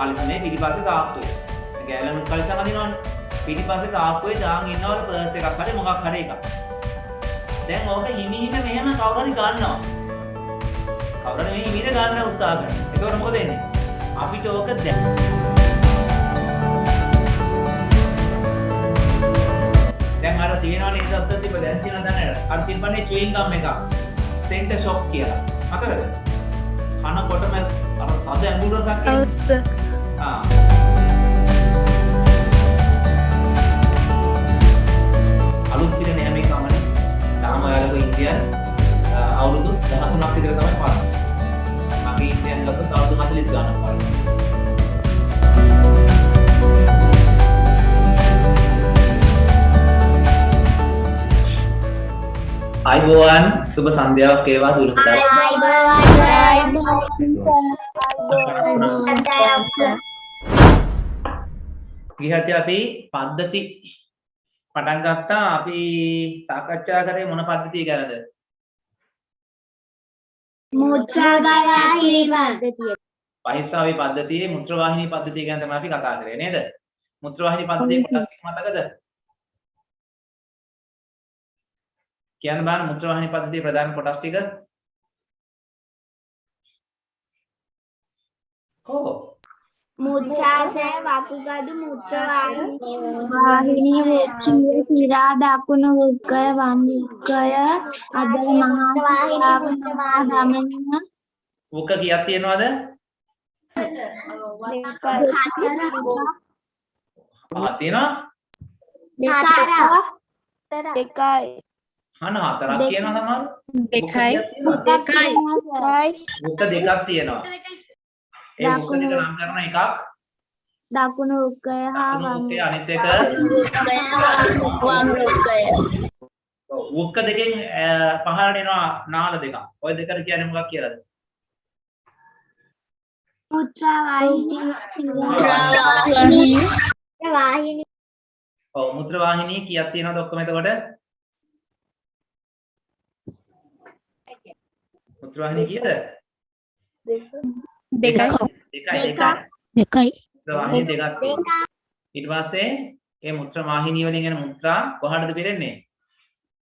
කලිසමේ පිටිපස්සේ තාප්පුවේ. ගෑලන් කලිසම අදිනවනේ. පිටිපස්සේ තාප්පුවේ දාන් ඉන්නවල පර්ස් එකක් හරි මොකක් හරි එකක්. දැන් ඕක හිමීට මෙහෙම කවුරු හරි ගන්නවා. කවුරු හරි මේ හිමීට ගන්න උත්සාහ කරනවා. ඒකවල මොකද වෙන්නේ? අපිට ඕක දැන් අර තියෙනවනේ ඉස්සත් තිබ්බ දැන් තියෙනවා දැන් අර තිබ්බනේ චේන් ගම් එක සෙන්ටර් ෂොක් කියලා මතකද කනකොටම අර තද ඇඹුලක් අලුත් පිළින හැම එකමනේ තාම ඔයාලගේ ඉන්දියන් අවුරුදු 13ක් විතර තමයි පාන මගේ ඉන්දියන් ලොකු අවුරුදු 40 ගණන් පාන අයිබෝවන් සුබ සන්ධ්‍යාවක් වේවා දුරුකර ගිහත් අපි පද්ධති පටන් ගත්තා අපි සාකච්ඡා කරේ මොන පද්ධතිය ගැනද මුත්‍රාවාහිනී පද්ධතිය පහිස්සාවේ පද්ධතියේ මුත්‍රාවාහිනී පද්ධතිය ගැන තමයි අපි කතා කරේ නේද මුත්‍රාවාහිනී පද්ධතියේ කොටස් මතකද කියන්න බලන්න මුත්‍රාවාහිනී පද්ධතියේ ප්‍රධාන කොටස් ටික මුත්‍රාශය වකුගඩු මුත්‍රාවාහිනී මුත්‍රා පිරා දකුණු වෘක්කය වම් වෘක්කය අදල මහා ධමන වෘක්ක කීයක් තියෙනවද පහ තියෙනවා දෙකයි හන හතරක් තියෙනවා සමහර දෙකයි වෘක්ක දෙකක් තියෙනවා ඒ වෘක්ක දෙක නම් කරන එකක් දකුණු වෘක්කය හා වම් වෘක්කය අනිත් එක වම් වෘක්කය වෘක්ක දෙකෙන් පහළට එනවා නාල දෙකක් ඔය දෙකට කියන්නේ මොකක් කියලාද මුත්‍රාවාහිනී ඔව් මුත්‍රාවාහිනී කීයක් තියෙනවද ඔක්කොම එතකොට මුත්‍රාවාහිනී කීයද දෙකයි මුත්‍රාවාහිනී දෙකක් තියෙනවා ඊට පස්සේ මේ මුත්‍රාවාහිනී වලින් එන මුත්‍රා කොහටද පිරෙන්නේ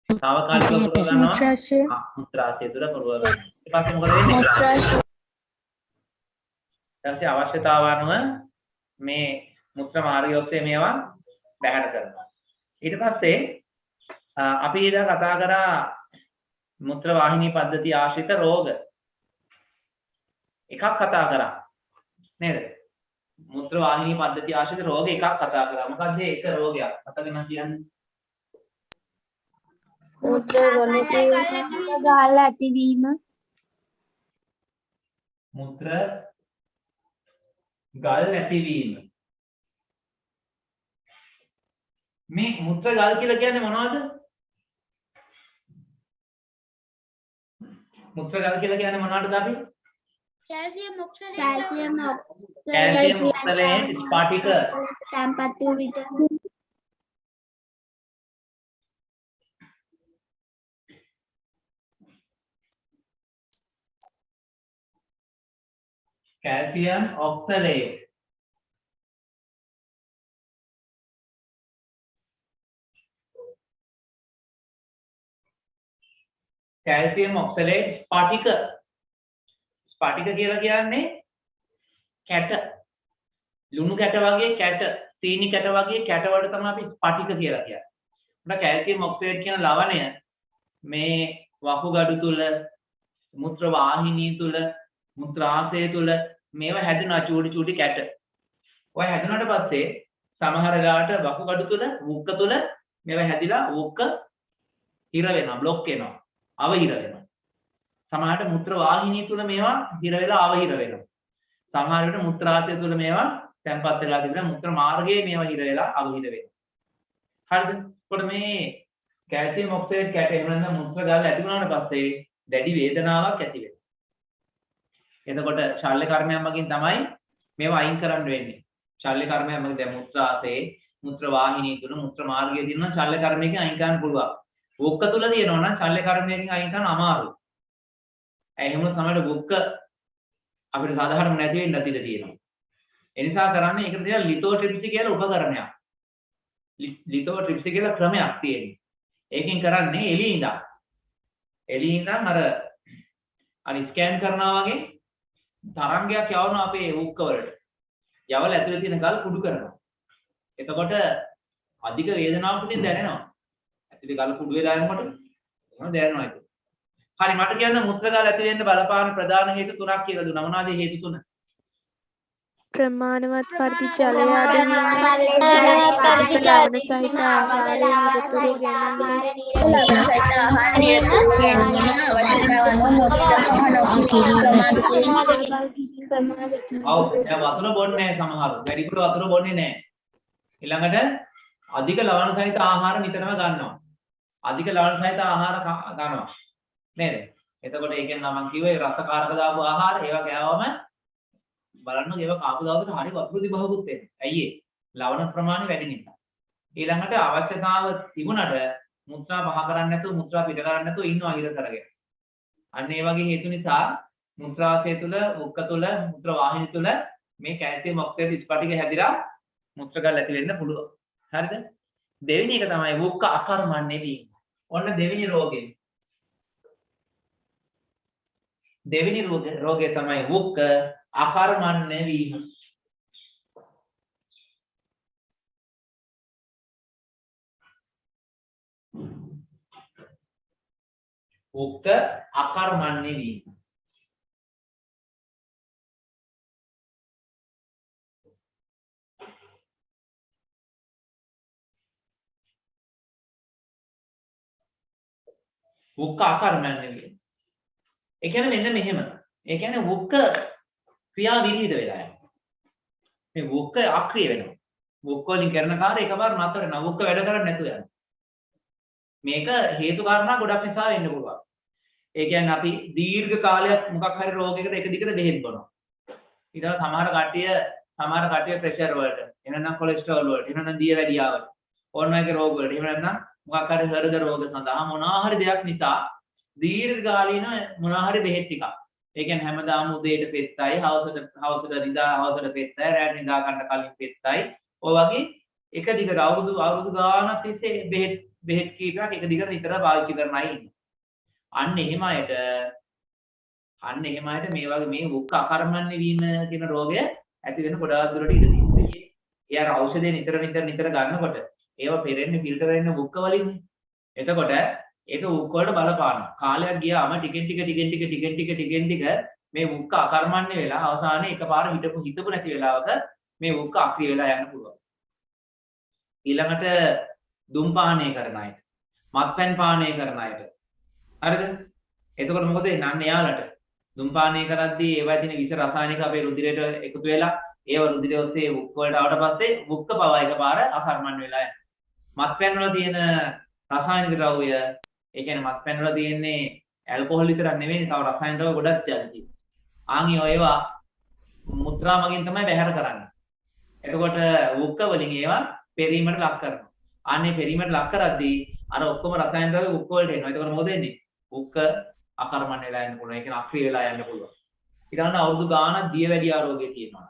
తాවකාලිකව පුරව ගන්නවා මුත්‍රාශය තුර පුරව ගන්නවා ඊට පස්සේ මොකද වෙන්නේ ඊට අවශ්‍යතාව අනුව මේ මුත්‍රා මාර්ගය ඔස්සේ මේවා බැහැර කරනවා ඊට පස්සේ අපි ඊට කතා කරා මුත්‍රාවාහිනී පද්ධතිය ආශ්‍රිත රෝග එකක් කතා කරා නේද මුත්‍රාවාහිනී පද්ධතිය ආශ්‍රිත රෝග එකක් කතා කරා මොකක්ද ඒක රෝගයක් අතගෙන කියන්නේ මුත්‍රා ගාල ඇතිවීම මුත්‍ර ගල් නැතිවීම මේ මුත්‍ර ගල් කියලා කියන්නේ මොනවද මුත්‍ර ගල් කියලා කියන්නේ මොනවටද අපි කැල්සියම් ඔක්සලේට් ස්පාටික තැන්පත් වූ විට calcium oxalate calcium oxalate ස්පාටික කියලා කියන්නේ කැට ලුණු කැට වගේ කැට සීනි කැට වගේ කැට වලට තමයි අපි ස්පාටික කියලා කියන්නේ. උඩ calcium oxalate කියන ලවණය මේ වකුගඩු තුල මුත්‍ර වාහිනිය තුල මුත්‍රාශය තුල මේවා හැදෙනවා චූටි කැට. ඔය හැදුනට පස්සේ සමහර ගාට වකුගඩු තුල වෘක්ක තුල මේවා හැදිලා වෘක්ක හිර වෙනවා બ્લોක් වෙනවා අවහිර වෙනවා. සමහරට මුත්‍ර වාහිනිය තුල මේවා හිර වෙලා අවහිර වෙනවා. සමහර විට මුත්‍රාශය තුල මේවා තැම්පත් වෙලා තිබෙනවා මුත්‍ර මාර්ගයේ මේවා හිර වෙලා අවහිර වෙනවා. හරිද? එතකොට මේ කැල්සියම් ඔක්සයිඩ් කැට එහෙම නැත්නම් මුත්‍ර ගල් ඇති වුණාට පස්සේ දැඩි වේදනාවක් ඇති වෙනවා. එතකොට ශල්‍ය කර්මයන් මගින් තමයි මේවා අයින් කරන්න වෙන්නේ. ශල්‍ය කර්මයන් මගින් දැන් මුත්‍රාශයේ මුත්‍ර වාහිනිය තුල මුත්‍ර මාර්ගයේ තියෙනවා ශල්‍ය කර්මයකින් අයින් කරන්න පුළුවන්. වෘක්ක තුල තියෙනවා නම් ශල්‍ය කර්මයකින් අයින් කරන්න අමාරුයි. එහෙම තමයි වෘක්ක අපිට සාධාරණ නැති වෙන්න ඉඩ තියෙනවා. එනිසා කරන්නේ ඒකට තියෙන ලිතෝට්‍රිප්සි කියලා උපකරණයක්. ලිතෝට්‍රිප්සි කියලා ක්‍රමයක් තියෙනවා. ඒකෙන් කරන්නේ එළියේ ඉඳන්. එළියේ ඉඳන් අර ස්කෑන් කරනවා වගේ තරංගයක් යවනවා අපේ උක්ක වලට. යවල ඇතුලේ තියෙන ගල් කුඩු කරනවා. එතකොට අධික වේදනාවක් උදින් දැනෙනවා. ඇතුලේ ගල් කුඩු වෙලා යනකොට මොනවද දැනෙනවා ඒක. හරි මට කියන්න මුත්‍රාගාල ඇතුලේ ඉන්න බලපාන ප්‍රධාන හේතු තුනක් කියලා දුන්නා. මොනවාද හේතු තුන? ප්‍රමාණවත් පරිදි ජලය අඩුවීම, ලවණ සහිත ආහාර නිරතුරුව ගැනීම, ඔව් දැන් වතුර බොන්නේ නැහැ සමහරව. වැඩිපුර වතුර බොන්නේ නැහැ. ඊළඟට අධික ලවණ සහිත ආහාර නිතරම ගන්නවා. අධික ලවණ සහිත ආහාර ගන්නවා. නේද? එතකොට ඒකෙන් නම් කිව්වේ රසකාරක දාපු ආහාර ඒවා කෑවම බලන්න ඒවා කාපු දවසට හරි වතුර දිබහකුත් වෙනවා. ඇයි ඒ? ලවණ ප්‍රමාණය වැඩි නිසා. ඊළඟට අවශ්‍යතාව තිබුණට මුත්‍රා පහ කරන්නේ නැතුව මුත්‍රා පිට කරන්නේ නැතුව ඉන්නවා හිර කරගෙන. අන්න ඒ වගේ හේතු නිසා මුත්‍රාශය තුළ, උක්ක තුළ, මුත්‍ර වාහිනිය තුළ මේ කැල්සියම් ඔක්සයිඩ් ස්පටික හැදිලා මුත්‍රාගල් ඇති වෙන්න පුළුවන්. හරිද? දෙවෙනි එක තමයි උක්ක අකර්මණ්‍ය වීම. ඔන්න දෙවෙනි රෝගේ. දෙවෙනි රෝගය තමයි උක්ක අකර්මණ්‍ය වීම. උක්ක අකර්මණ්‍ය වීම. උක්ක අකර්මණ්‍ය වීම. ඒ කියන්නේ මෙන්න මෙහෙම. ඒ කියන්නේ උක්ක ක්‍රියා විරහිත වෙලා යනවා. මේ උක්ක අක්‍රිය වෙනවා. උක්ක වලින් කරන කාර්ය එකපාර නතර වෙනවා. උක්ක වැඩ කරන්නේ නැතුව යනවා. මේක හේතු කාරණා ගොඩක් නිසා වෙන්න පුළුවන්. ඒ කියන්නේ අපි දීර්ඝ කාලයක් මොකක් හරි රෝගයකට එක දිගට බෙහෙත් බොනවා. ඊට පස්සේ සමහර කට්ටිය ප්‍රෙෂර් වලට, එහෙනම් කොලෙස්ටරෝල් වලට, එහෙනම් දියවැඩියාවට, ඕන වගේ රෝග වලට, එහෙම නැත්නම් මොකක් හරි හෘද රෝග සඳහා මොනවා හරි දෙයක් නිසා දීර්ඝ කාලීන මොනවා හරි බෙහෙත් ටිකක්. ඒ කියන්නේ හැමදාම උදේට පෙත්තයි, හවසට පෙත්තයි, රාත්‍රී නිදා ගන්න කලින් පෙත්තයි. ඔය වගේ එක දිගට අවුරුදු ගානක් තිස්සේ බෙහෙත් කීපයක් එක දිගට නිතර පාවිච්චි කරන අය ඉන්නවා. අන්න එහෙම අයට මේ වගේ මේ උක්ක අකර්මණ්‍ය වීම කියන රෝගය ඇති වෙන ගොඩාක් දුරට ඉඩ තියෙනවා. ඒ අර ඖෂධය නිතර ගන්නකොට ඒවා පෙරෙන්නේ ෆිල්ටර් වෙන්නේ උක්ක වලින්නේ. එතකොට ඒක උක්ක වලට බලපානවා. කාලයක් ගියාම ටිකෙන් ටික මේ උක්ක අකර්මණ්‍ය වෙලා අවසානයේ එකපාර හිතපු නැති වෙලාවක මේ උක්ක අක්‍රිය වෙලා යන්න පුළුවන්. ඊළඟට දුම් පානය කරන අයට, මත්පැන් පානය කරන අයට. හරිද? එතකොට මොකද වෙන්නේ? යාලට දුම් පානය කරද්දී ඒවා තියෙන විස රසායනික අපේ රුධිරයට එකතු වෙලා ඒව රුධිරය ඔස්සේ උක්ක වලට ආවට පස්සේ උක්ක පවා එකපාර අකර්මණ්‍ය වෙලා යනවා. මත්පැන් වල තියෙන රසායනික ද්‍රව්‍ය, ඒ කියන්නේ මත්පැන් වල තියෙන්නේ ඇල්කොහොල් විතරක් නෙවෙයි, තව රසායනික ද්‍රව්‍ය ගොඩක් තියෙනවා. ආන්ගේ ඒවා මුත්‍රා මගින් තමයි බැහැර කරන්නේ. එතකොට උක්ක වලින් ඒවා පෙරීමට ලක් කරනවා. ආන්නේ පෙරීමට ලක් කරද්දී අර ඔක්කොම රසායන ද්‍රව්‍ය උක්ක වලට එනවා. එතකොට මොකද වෙන්නේ? උක්ක අකර්මණ්‍ය වෙලා යන්න පුළුවන්. ඒ කියන්නේ අක්‍රිය වෙලා යන්න පුළුවන්. ඊළඟට අවුරුදු ගාණක් දියවැඩියා රෝගය තියෙනවා.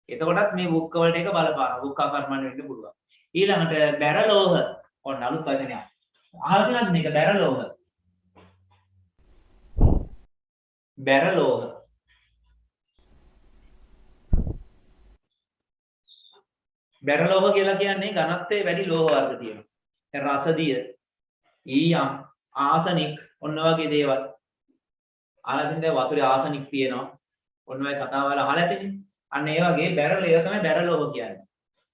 එතකොටත් මේ උක්ක වලට එක බලපානවා. උක්ක අකර්මණ්‍ය වෙන්න පුළුවන්. ඊළඟට බැරලෝහ. ඔන්න අලුත් වචනයක්. අහලා තියෙනවද මේක බැරලෝහ? බැරලෝහ. බැරලෝහ කියලා කියන්නේ ඝනත්වයේ වැඩි ලෝහ වර්ග තියෙනවා. රසදිය, ඊයම්, ආසනික් ඔන්න වගේ දේවල්. ආලසින්ද වතුරේ ආසනික් තියෙනවා. ඔන්න ඔය කතාවල අහලා ඇතිනේ. අන්න ඒ වගේ බැරලෝහ තමයි බැරලෝහ කියන්නේ.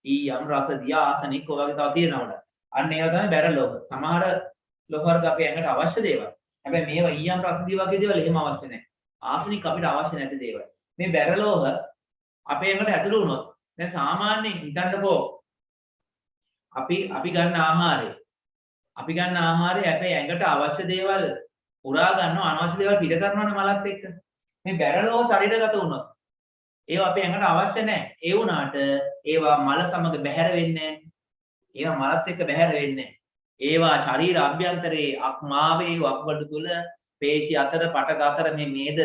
ඊයම්, රසදිය, ආසනික් ඔය වගේ තව තියෙනවා. අන්න ඒවා තමයි බැරලෝහ. සමහර ලෝහ වර්ග අපේ ඇඟට අවශ්‍ය දේවල්. හැබැයි මේවා ඊයම්, රසදිය වගේ දේවල් එහෙම අවශ්‍ය නැහැ. ආසනික් අපිට අවශ්‍ය නැති දේවල්. මේ බැරලෝහ අපේ ඇඟට ඇතුළු වුණොත් දැන් සාමාන්‍යයෙන් හිතන්නකෝ අපි ගන්න ආහාරය අපේ ඇඟට අවශ්‍ය දේවල් උරා ගන්නවා, අනවශ්‍ය දේවල් පිට කරනවනේ මලත් එක්ක. මේ බැරලෝහ ශරීරගත වුණොත් ඒවා අපේ ඇඟට අවශ්‍ය නැහැ. ඒ වුණාට ඒවා මල සමග බැහැර වෙන්නේ නැහැ. ඒවා මලත් එක්ක බැහැර වෙන්නේ නැහැ. ඒවා ශරීර අභ්‍යන්තරයේ අක්මාවේ වක්බඩු තුල පේශි අතර පටක අතර මේ මේද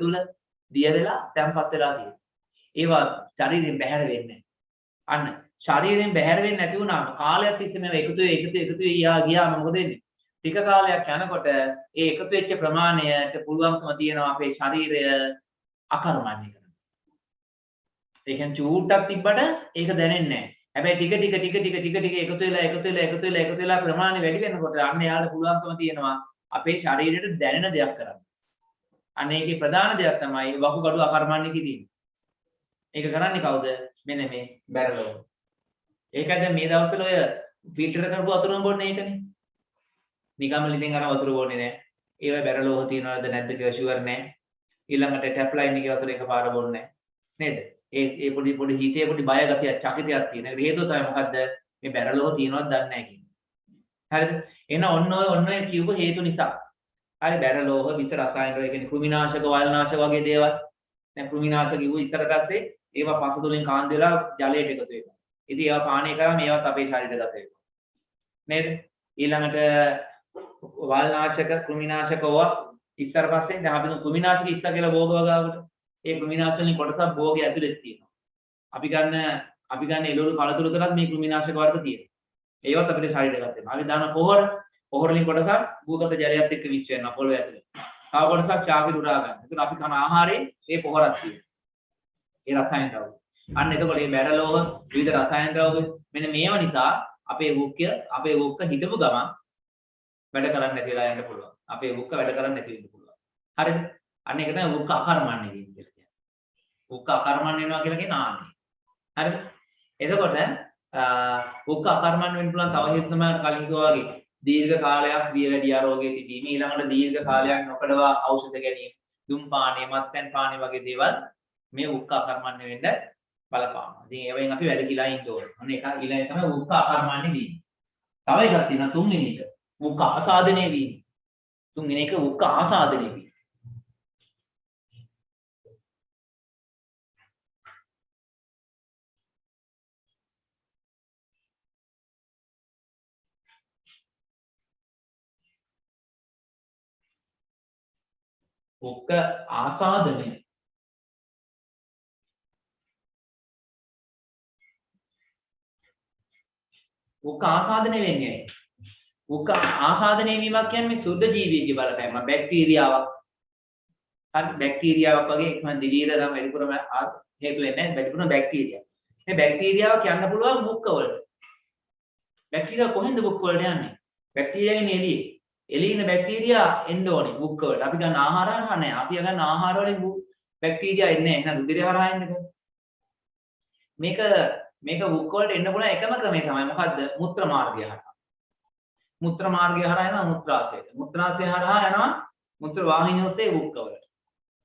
තුල දිය වෙලා තැම්පත් වෙලා තියෙනවා. ඒවා ශරීරයෙන් බැහැර වෙන්නේ අන්න ශරීරයෙන් බැහැර වෙන්නේ නැති වුණාම කාලයක් තිස්සේ මේවා එකතු ගියාම මොකද වෙන්නේ? ටික කාලයක් යනකොට ඒ එකතු වෙච්ච ප්‍රමාණයට පුළුවන්කම තියෙනවා අපේ ශරීරය අකර්මණ්‍ය කරන්න. ඒ කියන්නේ චූට්ටක් තිබ්බට ඒක දැනෙන්නේ නැහැ. හැබැයි ටික එකතු වෙලා ප්‍රමාණය වැඩි වෙනකොට අන්න යාට පුළුවන්කම තියෙනවා අපේ ශරීරයට දැනෙන දෙයක් කරන්න. අන්න ඒකේ ප්‍රධාන දෙයක් තමයි වකුගඩු අකර්මණ්‍ය කිරීම. ඒක කරන්නේ කවුද? මෙන්න මේ බැරලෝ. ඒකද මේ දවස්වල ඔය ෆිල්ටර් කරපු වතුරම බොන්නේ ඒකනේ. නිකම්ම ලිඳින් අර වතුර බොන්නේ නැහැ. ඒවයි බැරලෝහ තියනවද නැද්ද කියලා ෂුවර් නැහැ. ඊළඟට ටැප් ලයින් එකේ වතුර එකපාර බොන්නේ නැහැ. නේද? ඒ පොඩි හිතේ පොඩි බය ගතියක් චකිතයක් තියෙන. ඒක හේතුව තමයි මොකද්ද? මේ බැරලෝහ තියනවද දන්නේ නැහැ කියන්නේ. හරිද? එහෙනම් ඔන්න ඔය කියපු හේතු නිසා. හරි බැරලෝහ විස රසායන ඒ කියන්නේ කෘමිනාශක වල්නාශක වගේ දේවල්. දැන් කෘමිනාශක කිව්ව ඉතර ගත්තේ ඒවා පසුතුලින් කාන්ද වෙලා ජලයට එකතු වෙනවා. ඉතින් ඒවා පානය කරාම ඒවත් අපේ ශරීරයට ගත වෙනවා. නේද? ඊළඟට වල්නාශක කෘමිනාශකව ඉස්සර පස්සේ දැන් අපි කෘමිනාශක ඉස්ස කියලා භෝග වගාවට ඒ කෘමිනාශක වලින් කොටසක් භෝගය ඇතුලේ තියෙනවා. අපි ගන්න එළවලු පළතුරු කරත් මේ කෘමිනාශක වර්ග තියෙනවා. ඒවත් අපේ ශරීරයට ගත වෙනවා. අපි දාන පොහොර වලින් කොටසක් භූගත ජලයත් එක්ක මිශ්‍ර වෙනවා පොළොව ඇතුලේ. තව කොටසක් චාකිරු උරා ගන්න. ඒකට අපි කන ආහාරයේ මේ පොහොරක් තියෙනවා. ඒ රසායන ද්‍රව්‍ය. අන්න එතකොට මේ බැරලෝහ විවිධ රසායන ද්‍රව්‍ය මෙන්න මේවා නිසා අපේ වුක්ක හිටපු ගමන් වැඩ කරන්නේ නැති වෙලා යන්න පුළුවන්. අපේ වුක්ක වැඩ කරන්නේ නැති වෙන්න පුළුවන්. හරිද? අන්න ඒක තමයි වුක්ක අකර්මණ්‍ය වීම කියලා කියන්නේ. වුක්ක අකර්මණ්‍ය වෙනවා කියලා කියන ආන්නේ. හරිද? එතකොට වුක්ක අකර්මණ්‍ය වෙන්න පුළුවන් තව හේතු තමයි කලින් කිව්වා වගේ දීර්ඝ කාලයක් දියවැඩියා රෝගයේ සිටීම ඊළඟට දීර්ඝ කාලයක් නොකඩවා ඖෂධ ගැනීම, දුම් පානය, මත්පැන් පානය වගේ දේවල් මේ වුක්ක අකර්මණ්‍ය වෙන්න බලපානවා. ඉතින් ඒවෙන් අපි වැළකීලා ඉන්න ඕනේ. අන්න ඒක ඊළඟ තමයි වුක්ක අකර්මණ්‍ය වීම. තව එකක් තියෙනවා තුන්වෙනි එක. වුක්ක ආසාදනය වීම. තුන්වෙනි එක වුක්ක ආසාදනය වීම. වුක්ක ආසාදනය වුක්ක ආසාදනය වෙන්නේ වුක්ක ආසාදනය වීමක් කියන්නේ මේ සුද්ධ ජීවියෙක්ගේ බලපෑම බැක්ටීරියාවක්. හරි බැක්ටීරියාවක් වගේ එකම දිලීර නම් වැඩිපුරම හේතු වෙන්නේ නැහැ වැඩිපුරම බැක්ටීරියා. මේ බැක්ටීරියාව කියන්න පුළුවන් වුක්ක වලට. බැක්ටීරියා කොහෙන්ද වුක්ක වලට යන්නේ? බැක්ටීරියාගේ එළියේ. එළියේ ඉන්න බැක්ටීරියා එන්න ඕනේ වුක්ක වලට. අපි ගන්න ආහාර නැහැ. අපි ගන්න ආහාර වලින් බැක්ටීරියා එන්නේ නැහැ. එහෙනම් රුධිරය හරහා එන්නේ කොහොමද? මේක වුක්ක වලට එන්න පුළුවන් එකම ක්‍රමය තමයි මොකද්ද? මුත්‍ර මාර්ගය හරහා. මුත්‍ර මාර්ගය හරහා යනවා මුත්‍රාශයට. මුත්‍රාශය හරහා යනවා මුත්‍ර වාහිනිය ඔස්සේ වුක්ක වලට.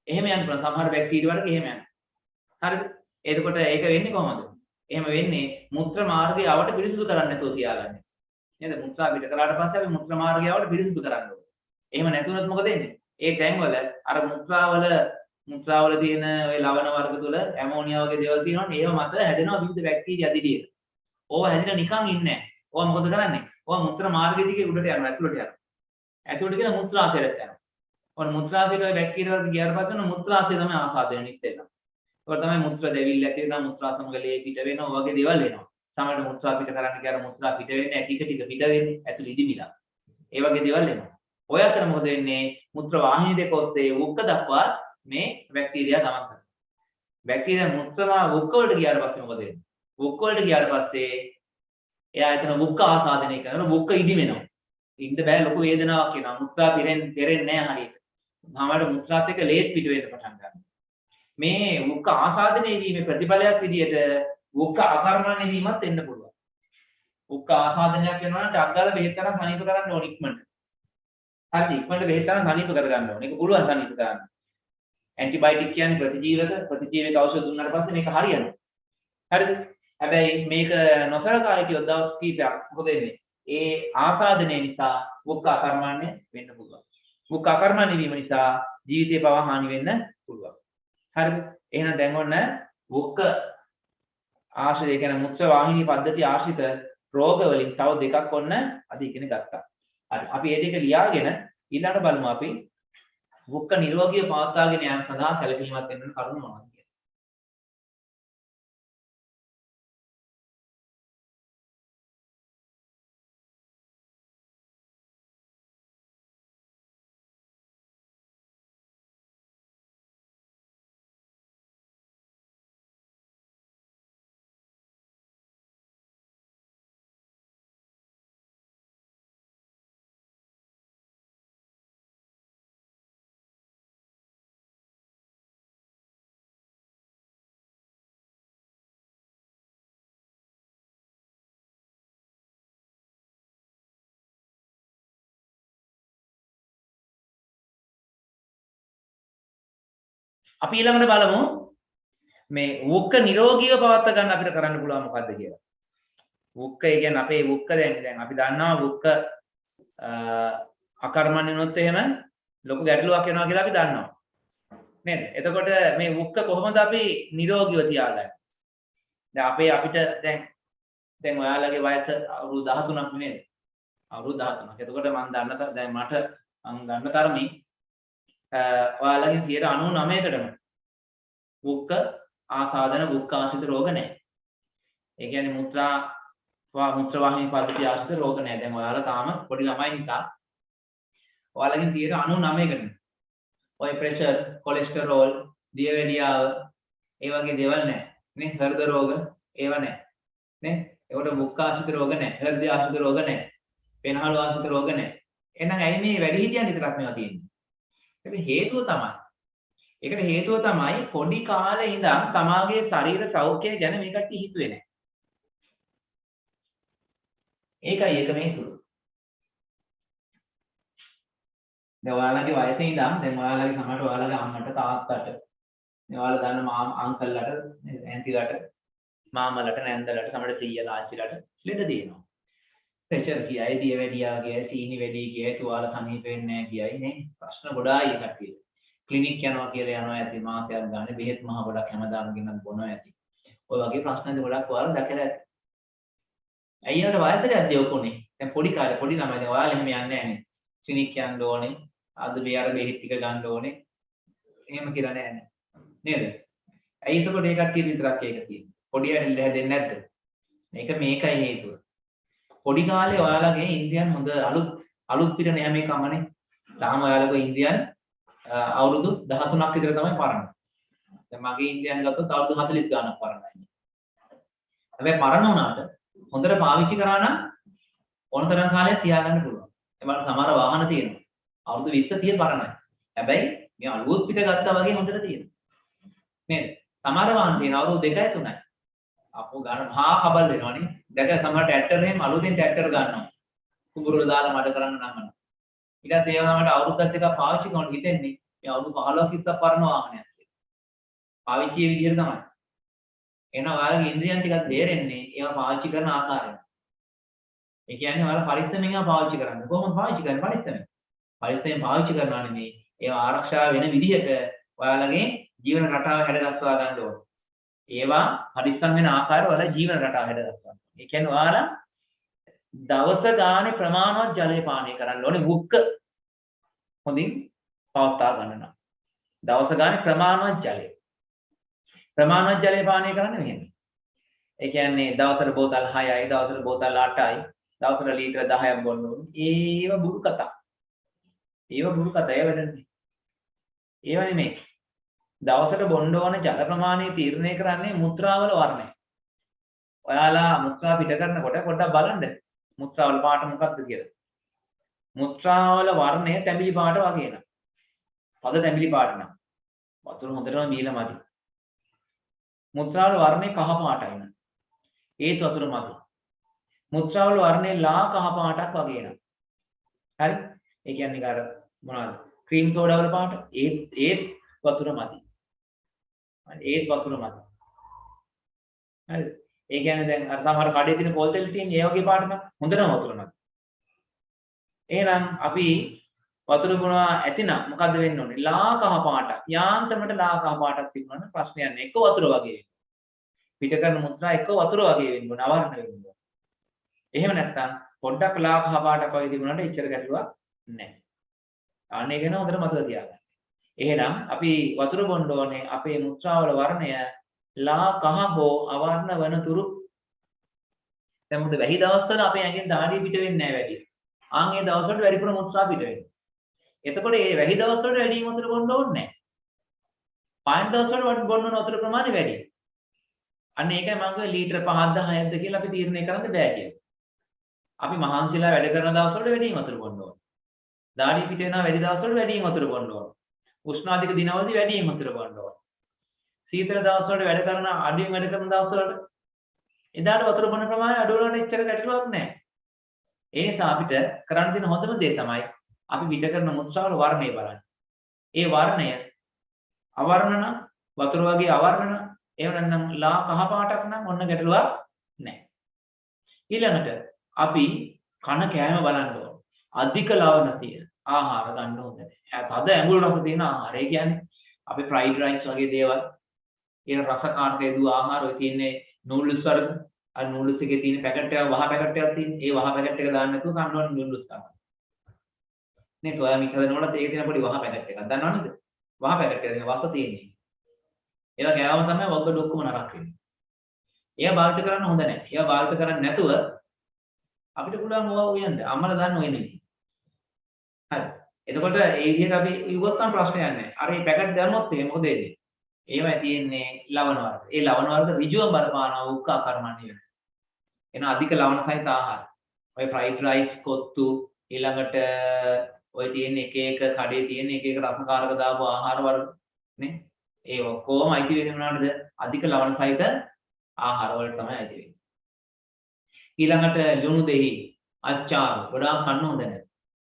එහෙම යන්න පුළුවන් සමහර බැක්ටීරියා වලට එහෙම යනවා. හරිද? එතකොට ඒක වෙන්නේ කොහොමද? එහෙම වෙන්නේ මුත්‍ර මාර්ගය අවට පිරිසිදු කරන්න නැතුව තියාගන්න. නේද? මුත්‍රා පිට කළාට පස්සේ අපි මුත්‍ර මාර්ගය අවට පිරිසිදු කරන්න ඕනේ. එහෙම නැතුනොත් මොකද වෙන්නේ? ඒ තැන්වල අර මුත්‍රාවල තියෙන ওই ලවණ වර්ග තුල ඇමෝනියා වගේ දේවල් තියෙනවනේ ඒව මත හැදෙනවා විවිධ බැක්ටීරියා දිලියට. ඕවා හැදිලා නිකන් ඉන්නේ නැහැ. ඕවා මොකද කරන්නේ? ඕවා මුත්‍ර මාර්ගය දිගේ උඩට යනවා ඇතුළට යනවා. ඇතුළට කියන මුත්‍රාශයට යනවා. ඔන්න මුත්‍රාශයට ওই බැක්ටීරියා වර්ග ගියාට පස්සේ මුත්‍රාශය තමයි ආසාදනය නිත් වෙනවා. ඒක තමයි මුත්‍ර දෙවිල්ල ඇති වෙනවා මුත්‍රා සමග ලේ පිට වෙනවා වගේ දේවල් එනවා. සමහරවිට මුත්‍රා පිට කරන්න කියලා මුත්‍රා පිට වෙන්නේ ටික ටික පිට වෙන්නේ ඇතුළේ ඉදිමිලා. ඒ වගේ දේවල් එනවා. ඔය අතර මොකද වෙන්නේ? මුත්‍ර වාහිනිය දෙක ඔස්සේ වුක්ක දක්වා මේ බැක්ටීරියා ගමන් කරනවා. බැක්ටීරියා මුත්‍රා වුක්ක වලට ගියාට පස්සේ මොකද වෙන්නේ? වුක්ක වලට ගියාට පස්සේ එයා එතන වුක්ක ආසාදනය කරනවා. වුක්ක ඉදි වෙනවා. ඉන්න බෑ ලොකු වේදනාවක් එනවා. මුත්‍රා පෙරෙන්නේ නැහැ හරියට. සමහරවිට මුත්‍රාත් එක්ක ලේත් පිට වෙන්න පටන් ගන්නවා. මේ වුක්ක ආසාදනය වීමේ ප්‍රතිඵලයක් විදියට වුක්ක අකර්මණ්‍ය වීමත් එන්න පුළුවන්. වුක්ක ආසාදනයක් වෙනවා නම් ඩග්ගල බෙහෙත් කරන් සනීප කරන්න ඕන ඉක්මනට. හරි ඉක්මනට බෙහෙත් කරන් සනීප කර ගන්න ඕන. ඒක පුළුවන් සනීප කරන්න. ඇන්ටිබයොටික් කියන්නේ ප්‍රතිජීවක ඖෂධ දුන්නාට පස්සේ මේක හරියනවා. හරිද? හැබැයි මේක නොසලකා හිටියොත් දවස් කීපයක් මොකද වෙන්නේ? ඒ ආසාදනය නිසා වුක්ක අකර්මණ්‍ය වෙන්න පුළුවන්. වුක්ක අකර්මණ්‍ය වීම නිසා ජීවිතේ පවා හානි වෙන්න පුළුවන්. හරිද? එහෙනම් දැන් ඔන්න වුක්ක ආශ්‍රිත කියන මුත්‍ර වාහිනී පද්ධතිය ආශ්‍රිත රෝග වලින් තව දෙකක් ඔන්න අද ඉගෙන ගත්තා. හරි. අපි මේ දෙක ලියාගෙන ඊළඟට බලමු අපි වුක්ක නිරෝගීව පවත්වාගෙන යාම සඳහා සැලකීමක් වෙන කරුණු මොනවද? අපි ඊළඟට බලමු මේ වුක්ක නිරෝගීව පවත්වා ගන්න අපිට කරන්න පුළුවන් මොකද්ද කියලා. වුක්ක කියන්නේ අපේ වුක්ක දැන් අපි දන්නවා වුක්ක අකර්මණ්‍ය වුණොත් එහෙම ලොකු ගැටලුවක් වෙනවා කියලා අපි දන්නවා. නේද? එතකොට මේ වුක්ක කොහොමද අපි නිරෝගීව තියාගන්නේ? දැන් අපිට දැන් ඔයාලගේ වයස අවුරුදු 13ක් නේද? අවුරුදු 13ක්. එතකොට මම දන්න තරමින් ඔයාලගේ 99%කටම වුක්ක ආසාදන වුක්ක ආශ්‍රිත රෝග නැහැ. ඒ කියන්නේ මුත්‍ර වාහිනී පද්ධතිය ආශ්‍රිත රෝග නැහැ. දැන් ඔයාලා තාම පොඩි ළමයි නිසා ඔයාලගෙන් 99%කටම ඔය ප්‍රෙෂර්, කොලෙස්ටරෝල්, දියවැඩියාව ඒ වගේ දේවල් නැහැ. නේ හෘද රෝග ඒව නැහැ. නේ? ඒකට වුක්ක ආශ්‍රිත රෝග නැහැ. හෘද ආශ්‍රිත රෝග නැහැ. පෙනහළු ආශ්‍රිත රෝග නැහැ. එහෙනම් ඇයි මේ වැඩිහිටියන් විතරක් මේවා තියෙන්නේ? ඒක හේතුව තමයි පොඩි කාලේ ඉඳන් තමාගේ ශරීර සෞඛ්‍යය ගැන මේ කට්ටිය හිතුවේ නැහැ. ඒකයි ඒක මේ හේතුව. දැන් ඔයාලගේ වයසේ ඉඳන් දැන් ඔයාලගේ සමහරට ඔයාලගේ අම්මට තාත්තට ඔයාලා දන්න අංකල්ලට ඇන්ටිලට මාමලට නැන්දලට සමහරට සීයලා ආච්චිලට ලෙඩ තියෙනවා. ප්‍රෙෂර් කියයි දියවැඩියා කියයි සීනි වැඩි කියයි තුවාල සනීප වෙන්නේ නැහැ කියයි නේ ප්‍රශ්න ගොඩායි කට්ටිය. ක්ලිනික් යනවා කියලා යනවා ඇති මාසයක් ගන්න බෙහෙත් මහ ගොඩක් හැමදාම ගෙනත් බොනවා ඇති. ඔය වගේ ප්‍රශ්න ගොඩක් ඔයාලා දැකලා ඇති. අයියාට වයසට ඇද්දී ඔකොනේ. දැන් පොඩි කාලේ පොඩි ළමයි දැන් ඔයාලා එහෙම යන්නේ නැහැ නේ. ක්ලිනික් යන්න ඕනේ. අද බෙයාර බෙහෙත් ටික ගන්න ඕනේ. එහෙම කියලා නෑ නේද? ඇයි ඒකකොට ඒ කට්ටිය විතරක් ඒක තියෙන්නේ? පොඩි ඇඩල් හැදෙන්නේ නැද්ද? මේකයි හේතුව. පොඩි කාලේ ඔයාලගේ ඉන්දියන් හොඳ අලුත් පිට නෑ මේ කමනේ. තාම ඔයාලගේ ඉන්දියන් අවුරුදු 13ක් විතර තමයි පරණ. දැන් මගේ ඉන්දියන් ගත්තොත් අවුරුදු 40 ගානක් පරණයි. හැබැයි පරණ වුණාට හොඳට පාවිච්චි කරා නම් ඕනතරම් කාලයක් තියාගන්න පුළුවන්. ඒකට සමහර වාහන තියෙනවා. අවුරුදු 20 30 පරණයි. හැබැයි මේ අලුත් පිට ගත්තා වගේ හොඳට තියෙනවා. නේද? සමහර වාහන තියෙන අවුරුදු 2යි 3යි. අපෝ ගන්න මහා කබල් වෙනවනේ. දැක සමහර ට්‍රැක්ටර් එහෙම අලුතෙන් ට්‍රැක්ටර් ගන්නවා. කුඹුරට දාලා මඩ කරන්න නම්. ඊට පස්සේ ඒවා මට අවුරුද්දක් එකක් පාවිච්චි කරන්න හිතෙන්නේ. මේ අවුරුදු 15ක් 20ක් පරණ වාහනයක්. පාවිච්චියේ විදිහට තමයි. එහෙනම් ඔයාලගේ ඉන්ද්‍රියන් ටිකක් තේරෙන්නේ ඒවා පාවිච්චි කරන ආකාරයෙන්. ඒ කියන්නේ ඔයාලා පරිස්සමෙන් ඒවා පාවිච්චි කරන්න. කොහොමද පාවිච්චි කරන්නේ පරිස්සමෙන්? පරිස්සමෙන් පාවිච්චි කරනවා නෙමෙයි. ඒවා ආරක්ෂා වෙන විදිහට ඔයාලගේ ජීවන රටාව හැදගස්වා ගන්න ඕනේ. ඒවා පරිස්සම් වෙන ආකාරය ඔයාලා ජීවන රටාව හැදගස්වා. ඒ කියන්නේ ඔයාලා දවස ගානේ ප්‍රමාණවත් ජලය පානය කරන්න ඕනේ වුක්ක හොඳින් පවත්වා ගන්න නම්. දවස ගානේ ප්‍රමාණවත් ජලය. ප්‍රමාණවත් ජලය පානය කරන්න මෙහෙම. ඒ කියන්නේ දවසට බෝතල් 6යි, දවසට බෝතල් 8යි, දවසට ලීටර 10ක් බොන්න ඕනේ. ඒව බුරු කතා. ඒව වැඩන්නේ. ඒව නෙමෙයි. දවසට බොන්න ඕන ජල ප්‍රමාණය තීරණය කරන්නේ මුත්‍රාවල වර්ණය. ඔයාලා මුත්‍රා පිට කරනකොට පොඩ්ඩක් බලන්න. මුත්‍රාවල පාට මොකක්ද කියලා. මුත්‍රාවල වර්ණය තැඹිලි පාට වගේ නේද? පද තැඹිලි පාට නම්. වතුර හොඳටම බීලා මදි. මුත්‍රාවල වර්ණය කහ පාටයි නේද? ඒත් වතුර මදි. මුත්‍රාවල වර්ණය ලා කහ පාටක් වගේ නේද? හරි? ඒ කියන්නේ අර මොනවද? ක්‍රීම් සෝඩා වල පාට ඒත් වතුර මදි. ඒත් වතුර මදි. හරි. ඒ කියන්නේ දැන් අර සමහර කඩේ තියෙන පොල් තෙල් තියෙන ඒ වගේ පාට නම් හොඳටම වතුර මදි. එහෙනම් අපි වතුර බොනවා ඇතිනම් මොකද්ද වෙන්න ඕනේ? ලා කහ පාට. යාන්ත්‍රමට ලා කහ පාටක් තිබුණා නම් ප්‍රශ්නයක් නෑ. එක වතුර වගේ. පිට කරන මුත්‍රා එක වතුර වගේ වෙන්න ඕනේ. අවර්ණ වෙන්න ඕනේ. එහෙම නැත්නම් පොඩ්ඩක් ලා කහ පාටක් වගේ තිබුණාට එච්චර ගැටලුවක් නෑ. අනේ ගැන හොඳට මතක තියාගන්න. එහෙනම් අපි වතුර බොන්න ඕනේ අපේ මුත්‍රාවල වර්ණය ලා කහ හෝ අවර්ණ වන තුරු. දැන් මොකද වැහි දවස්වල අපේ ඇඟෙන් දාඩිය පිට වෙන්නේ නැහැ වැඩි. ආන් ඒ දවස්වලට වැඩිපුර මුත්‍රා පිට වෙනවා. එතකොට මේ වැහි දවස්වලට වැඩි වතුර බොන්න ඕනේ නැහැ. පාන් දවස්වල බොන්න ඕන වතුර ප්‍රමාණය වැඩි. අන්න ඒකයි මම කිව්වේ ලීටර 5ක්ද 6ක්ද කියලා අපි තීරණය කරන්න බෑ කියලා. අපි මහන්සිලා වැඩ කරන දවස්වල වැඩිම වතුර බොන්න ඕනේ. දාඩිය පිට වෙනවා වැඩි දවස්වල වැඩිම වතුර බොන්න ඕනේ. උෂ්ණාධික දිනවලදී වැඩිම වතුර බොන්න ඕනේ. සීතල දවස්වල වැඩ කරන අඩියෙන් වැඩ කරන දවස්වල එදාට වතුර බොන ප්‍රමාණය අඩු වෙනවට එච්චර ගැටලුවක් නැහැ. ඒ නිසා අපිට කරන්න තියෙන හොඳම දේ තමයි අපි පිට කරන මුත්‍රාවල වර්ණය බලන්න. ඒ වර්ණය අවර්ණ නම් වතුර වගේ අවර්ණ නම් එහෙම නැත්නම් ලා කහ පාටක් නම් ඔන්න ගැටලුවක් නැහැ. ඊළඟට අපි කන කෑම බලන්න ඕන. අධික ලවණ තියෙන ආහාර ගන්න හොඳ නැහැ. තද ඇඹුල් රස තියෙන ආහාර. ඒ කියන්නේ අපි ෆ්‍රයිඩ් රයිස් වගේ දේවල්, ඊන රසකාරක දු ආහාර ඔය තියෙන්නේ නූඩ්ල්ස් වර්ග. අර නූඩ්ල්ස් එකේ තියෙන පැකට් එක වහ පැකට් එකක් තියෙන. ඒ වහ පැකට් එක දාන්න නැතුව කන්න ඕන නූඩ්ල්ස් තමයි. නේ සොයා මික්ස් හදනකොට ඒකේ තියෙන පොඩි වහ පැකට් එකක්. දන්නවද? වහ පැකට් එකේ වස තියෙන්නේ. ඒවා ගෑවම තමයි වග්ගඩ ඔක්කොම නරක වෙන්නේ. ඒවා භාවිත කරන්න හොඳ නැහැ. ඒවා භාවිත කරන්නේ නැතුව අපිට පුළුවන් ඕවා උයන්න. අම්මලා දන්න ඔය නෙමෙයි. හරි. එතකොට ඒ විදිහට අපි ඉවුවත් නම් ප්‍රශ්නයක් නැහැ. අර මේ පැකට් දැම්මොත් එහෙම මොකද වෙන්නේ? ඒවා තියෙන්නේ ලවණ වර්ග. ඒ ලවණ වර්ග ඍජුවම බලපානවා උක්කා කර්මන්නේ වෙන. එන අධික ලවණ සහිත ආහාර. ඔය ෆ්‍රයිඩ් රයිස්, කොත්තු, ඊළඟට ඔය තියෙන එක එක කඩේ තියෙන එක එක රසකාරක දාපු ආහාර වර්ග නේ. ඒ ඔක්කොම අයිති වෙන්නේ මොනවටද? අධික ලවණ සහිත ආහාර වලට තමයි අයිති වෙන්නේ. ඊළඟට ලුණු දෙහි, අච්චාර ගොඩාක් කන්න හොඳ නැහැ.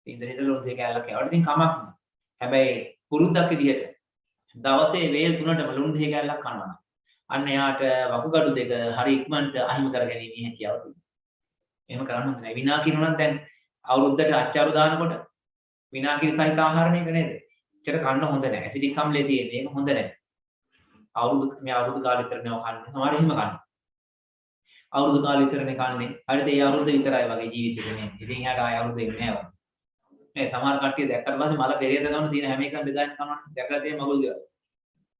ඉතින් ලුණු දෙක කෑල්ලක් කෑවට ඉතින් කමක් නැහැ. හැබැයි පුරුද්දක් විදිහට දවසේ වේල් 3ටම ලුණු දෙහි කෑල්ලක් කනවා. අන්න එයාට වකුගඩු දෙක හරි ඉක්මනට අහිමි කරගැනීමේ හැකියාව තියෙනවා. එහෙම කරන්න හොඳ නැහැ. විනාකිරි උනත් දැන් අවුරුද්දට අච්චාරු දානකොට විනාකිරි සහිත ආහාර නේද නේද? ඒකට කන්න හොඳ නැහැ. ඇසිඩික් අම්ලය තියෙන්නේ. ඒක හොඳ නැහැ. අවුරුදු කාලෙ විතරනේ කන්නේ. සමහර එහෙම කන්නේ. අවුරුදු කාලෙ විතරනේ කන්නේ. හරිද? ඒ අවුරුද්ද විතරයි වගේ ජීවිතේ නේ. ඉතින් එයාට ආය අවුරුදු දෙන්නේ නැහැ වගේ. මේ සමහර කට්ටිය දැක්කට පස්සේ මල පෙරේත ගන්න තියෙන හැම එකම බෙදාගෙන කනවා. දැකලා තියෙන මගුල් ගෙවල්.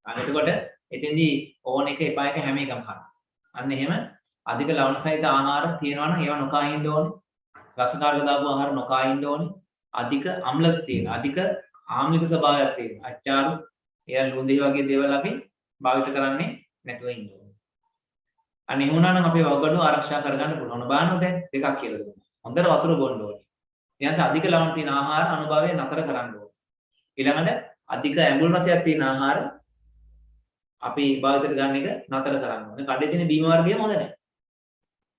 අන්න එතකොට එතෙන්දී ඕන එක එපා එක හැම එකම කනවා. අන්න එහෙම අධික ලවණ සහිත ආහාර තියෙනවා නම් ඒවා නොකා ඉන්න ඕනේ. රසකාරක දාපු ආහාර නොකා ඉන්න ඕනේ. අධික අම්ල තියෙන, අධික ආම්ලික ස්වභාවයක් තියෙන. අච්චාරු, එයා ලුණු දෙහි වගේ දේවල් අපි භාවිත කරන්නේ නැතුව ඉන්න ඕනේ. අනේ වුණා නම් අපේ වගඩුව ආරක්ෂා කරගන්න පුළුවන්. බලන්න දැන් දෙකක් කියලා දුන්නා. හොඳට වතුර බොන්න ඕනේ. ඊළඟට අධික ලවණ තියෙන ආහාර අනුභවය නතර කරන්න ඕනේ. ඊළඟට අධික ඇඹුල් රසයක් තියෙන ආහාර අපි භාවිතයට ගන්න එක නතර කරන්න ඕනේ. කඩේ තියෙන බීම වර්ගයම හොඳ නැහැ.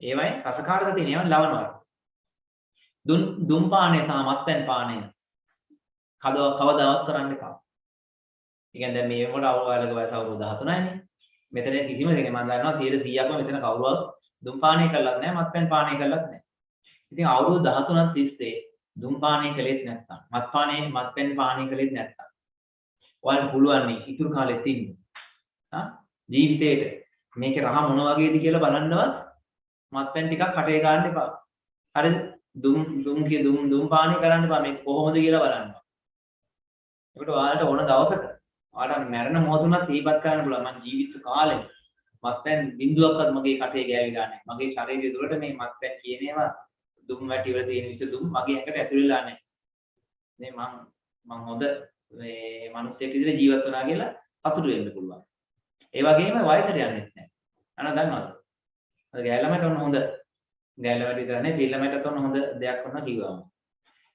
ඒවයි රසකාරක තියෙන ඒවා ලවණ වර්ග. දුම් පානය සහ මත්පැන් පානය කවදාවත් කරන්න එපා. ඒ කියන්නේ දැන් මේ වෙනකොට අවුරුද්දක වයස අවුරුදු 13යි නේ. මෙතන කිසිම කෙනෙක් මම දන්නවා 100%ක්ම මෙතන කවුරුවත් දුම් පානය කළත් නැහැ, මත්පැන් පානය කළත් නැහැ. ඉතින් අවුරුදු 13ක් තිස්සේ දුම් පානය කළෙත් නැත්නම්, මත්පැන් පානය කළෙත් නැත්නම් ඔයාලට පුළුවන් නේ ඉතුරු කාලෙත් ඉන්න. ජීවිතේට මේකේ රහ මොන වගේද කියලා බලන්නවත් මත්පැන් ටිකක් කටේ ගන්න එපා. හරිද? දුම් පානය කරන්න එපා. මේක කොහොමද කියලා බලන්න. ඒකට ඔයාලට ඕන දවසක ඔයාලට මරණ මොහොතුණක් සිහිපත් කරන්න පුළුවන්. මම ජීවිත කාලේ මත්පැන් බිඳුවක්වත් මගේ කටේ ගෑවිලා නැහැ. මගේ ශරීරය තුළට මේ මත්පැන් කියන ඒවා දුම් වැටි වල තියෙන විස දුම් මගේ ඇඟට ඇතුල් වෙලා නැහැ. මේ මම හොඳ මේ මිනිස්සෙක් විදිහට ජීවත් වුණා කියලා සතුටු වෙන්න පුළුවන්. ඒ වගේම වයසට යන්නෙත් නැහැ. අන්න දන්නවද? අර ගෑල්ලමට ඔන්න හොඳ ගෑල්ලමට විතර නෙවෙයි පිල්ලමටත් ඔන්න හොඳ දෙයක් වුණා කිව්වම.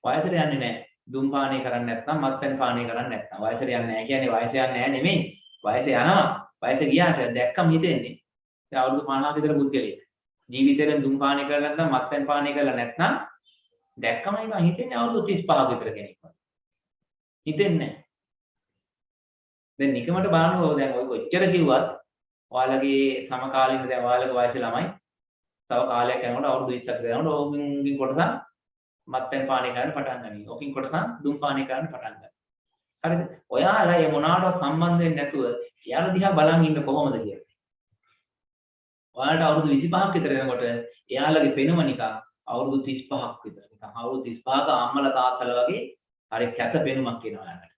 වයසට යන්නේ නැහැ. දුම් පානය කරන්නේ නැත්නම් මත්පැන් පානය කරන්නේ නැත්නම් වයසට යන්නේ නැහැ කියන්නේ වයස යන්නේ නැහැ නෙමෙයි. වයස යනවා. වයස ගියාට දැක්කම හිතෙන්නේ. ඒ අවුරුදු 50 විතර පුද්ගලයෙක්. ජීවිතේෙන් දුම් පානය කරලා නැත්නම් මත්පැන් පානය කරලා නැත්නම් දැක්කම නිකන් හිතෙන්නේ අවුරුදු 35 විතර කෙනෙක් වගේ. හිතෙන්නේ නැහැ. දැන් නිකමට බලනකොට දැන් ඔය කොච්චර කිව්වත් ඔයාලගේ සමකාලීන දැන් ඔයාලගේ වයසේ ළමයි තව කාලයක් යනකොට අවුරුදු 20ක් යනකොට ඕකින් කොටසක් මත්පැන් පානය කරන්න පටන් ගන්නවා. ඕකින් කොටසක් දුම් පානය කරන්න පටන් ගන්නවා. හරිද? ඔයාලා මේ මොනවාටවත් සම්බන්ධ වෙන්නේ නැතුව එයාලා දිහා බලන් ඉන්න කොහොමද කියලා. ඔයාලට අවුරුදු 25ක් විතර වෙනකොට එයාලගේ පෙනුම නිකන් අවුරුදු 35ක් විතර. නිකන් අවුරුදු 35ක අම්මලා තාත්තලා වගේ හරි කැත පෙනුමක් එනවා ඔයාලට.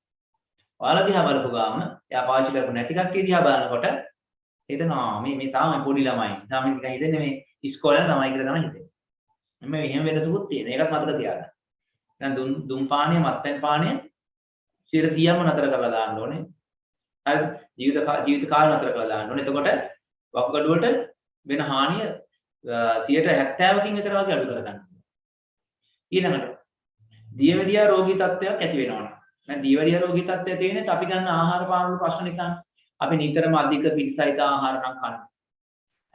ඔයාලා දිහා බලපු ගාම එයා පාවිච්චි කරපු නැති කට්ටිය දිහා බලනකොට හිතනවා මේ තාම පොඩි ළමයි. තාම නිකන් හිතන්නේ මේ ඉස්කෝලේ ළමයි කියලා තමයි හිතෙන්නේ. මේ එහෙම වෙනසකුත් තියෙන. ඒකත් මතක තියාගන්න. දැන් දුම් පානය, මත්පැන් පානය 100%ම නතර කරලා දාන්න ඕනේ. හරිද? ජීවිත කාලය නතර කරලා දාන්න ඕනේ. එතකොට වකුගඩුවට වෙන හානිය 70%කින් විතර වගේ අඩු කරගන්න. ඊළඟට දියවැඩියා රෝගී තත්ත්වයක් ඇති වෙනවා. දැන් දියවැඩියා රෝගී තත්ත්වය තියෙන්නේ අපි ගන්න ආහාර පාන වල ප්‍රශ්න නිසා. අපි නිතරම අධික පිටසහිත ආහාර නම් කනවා.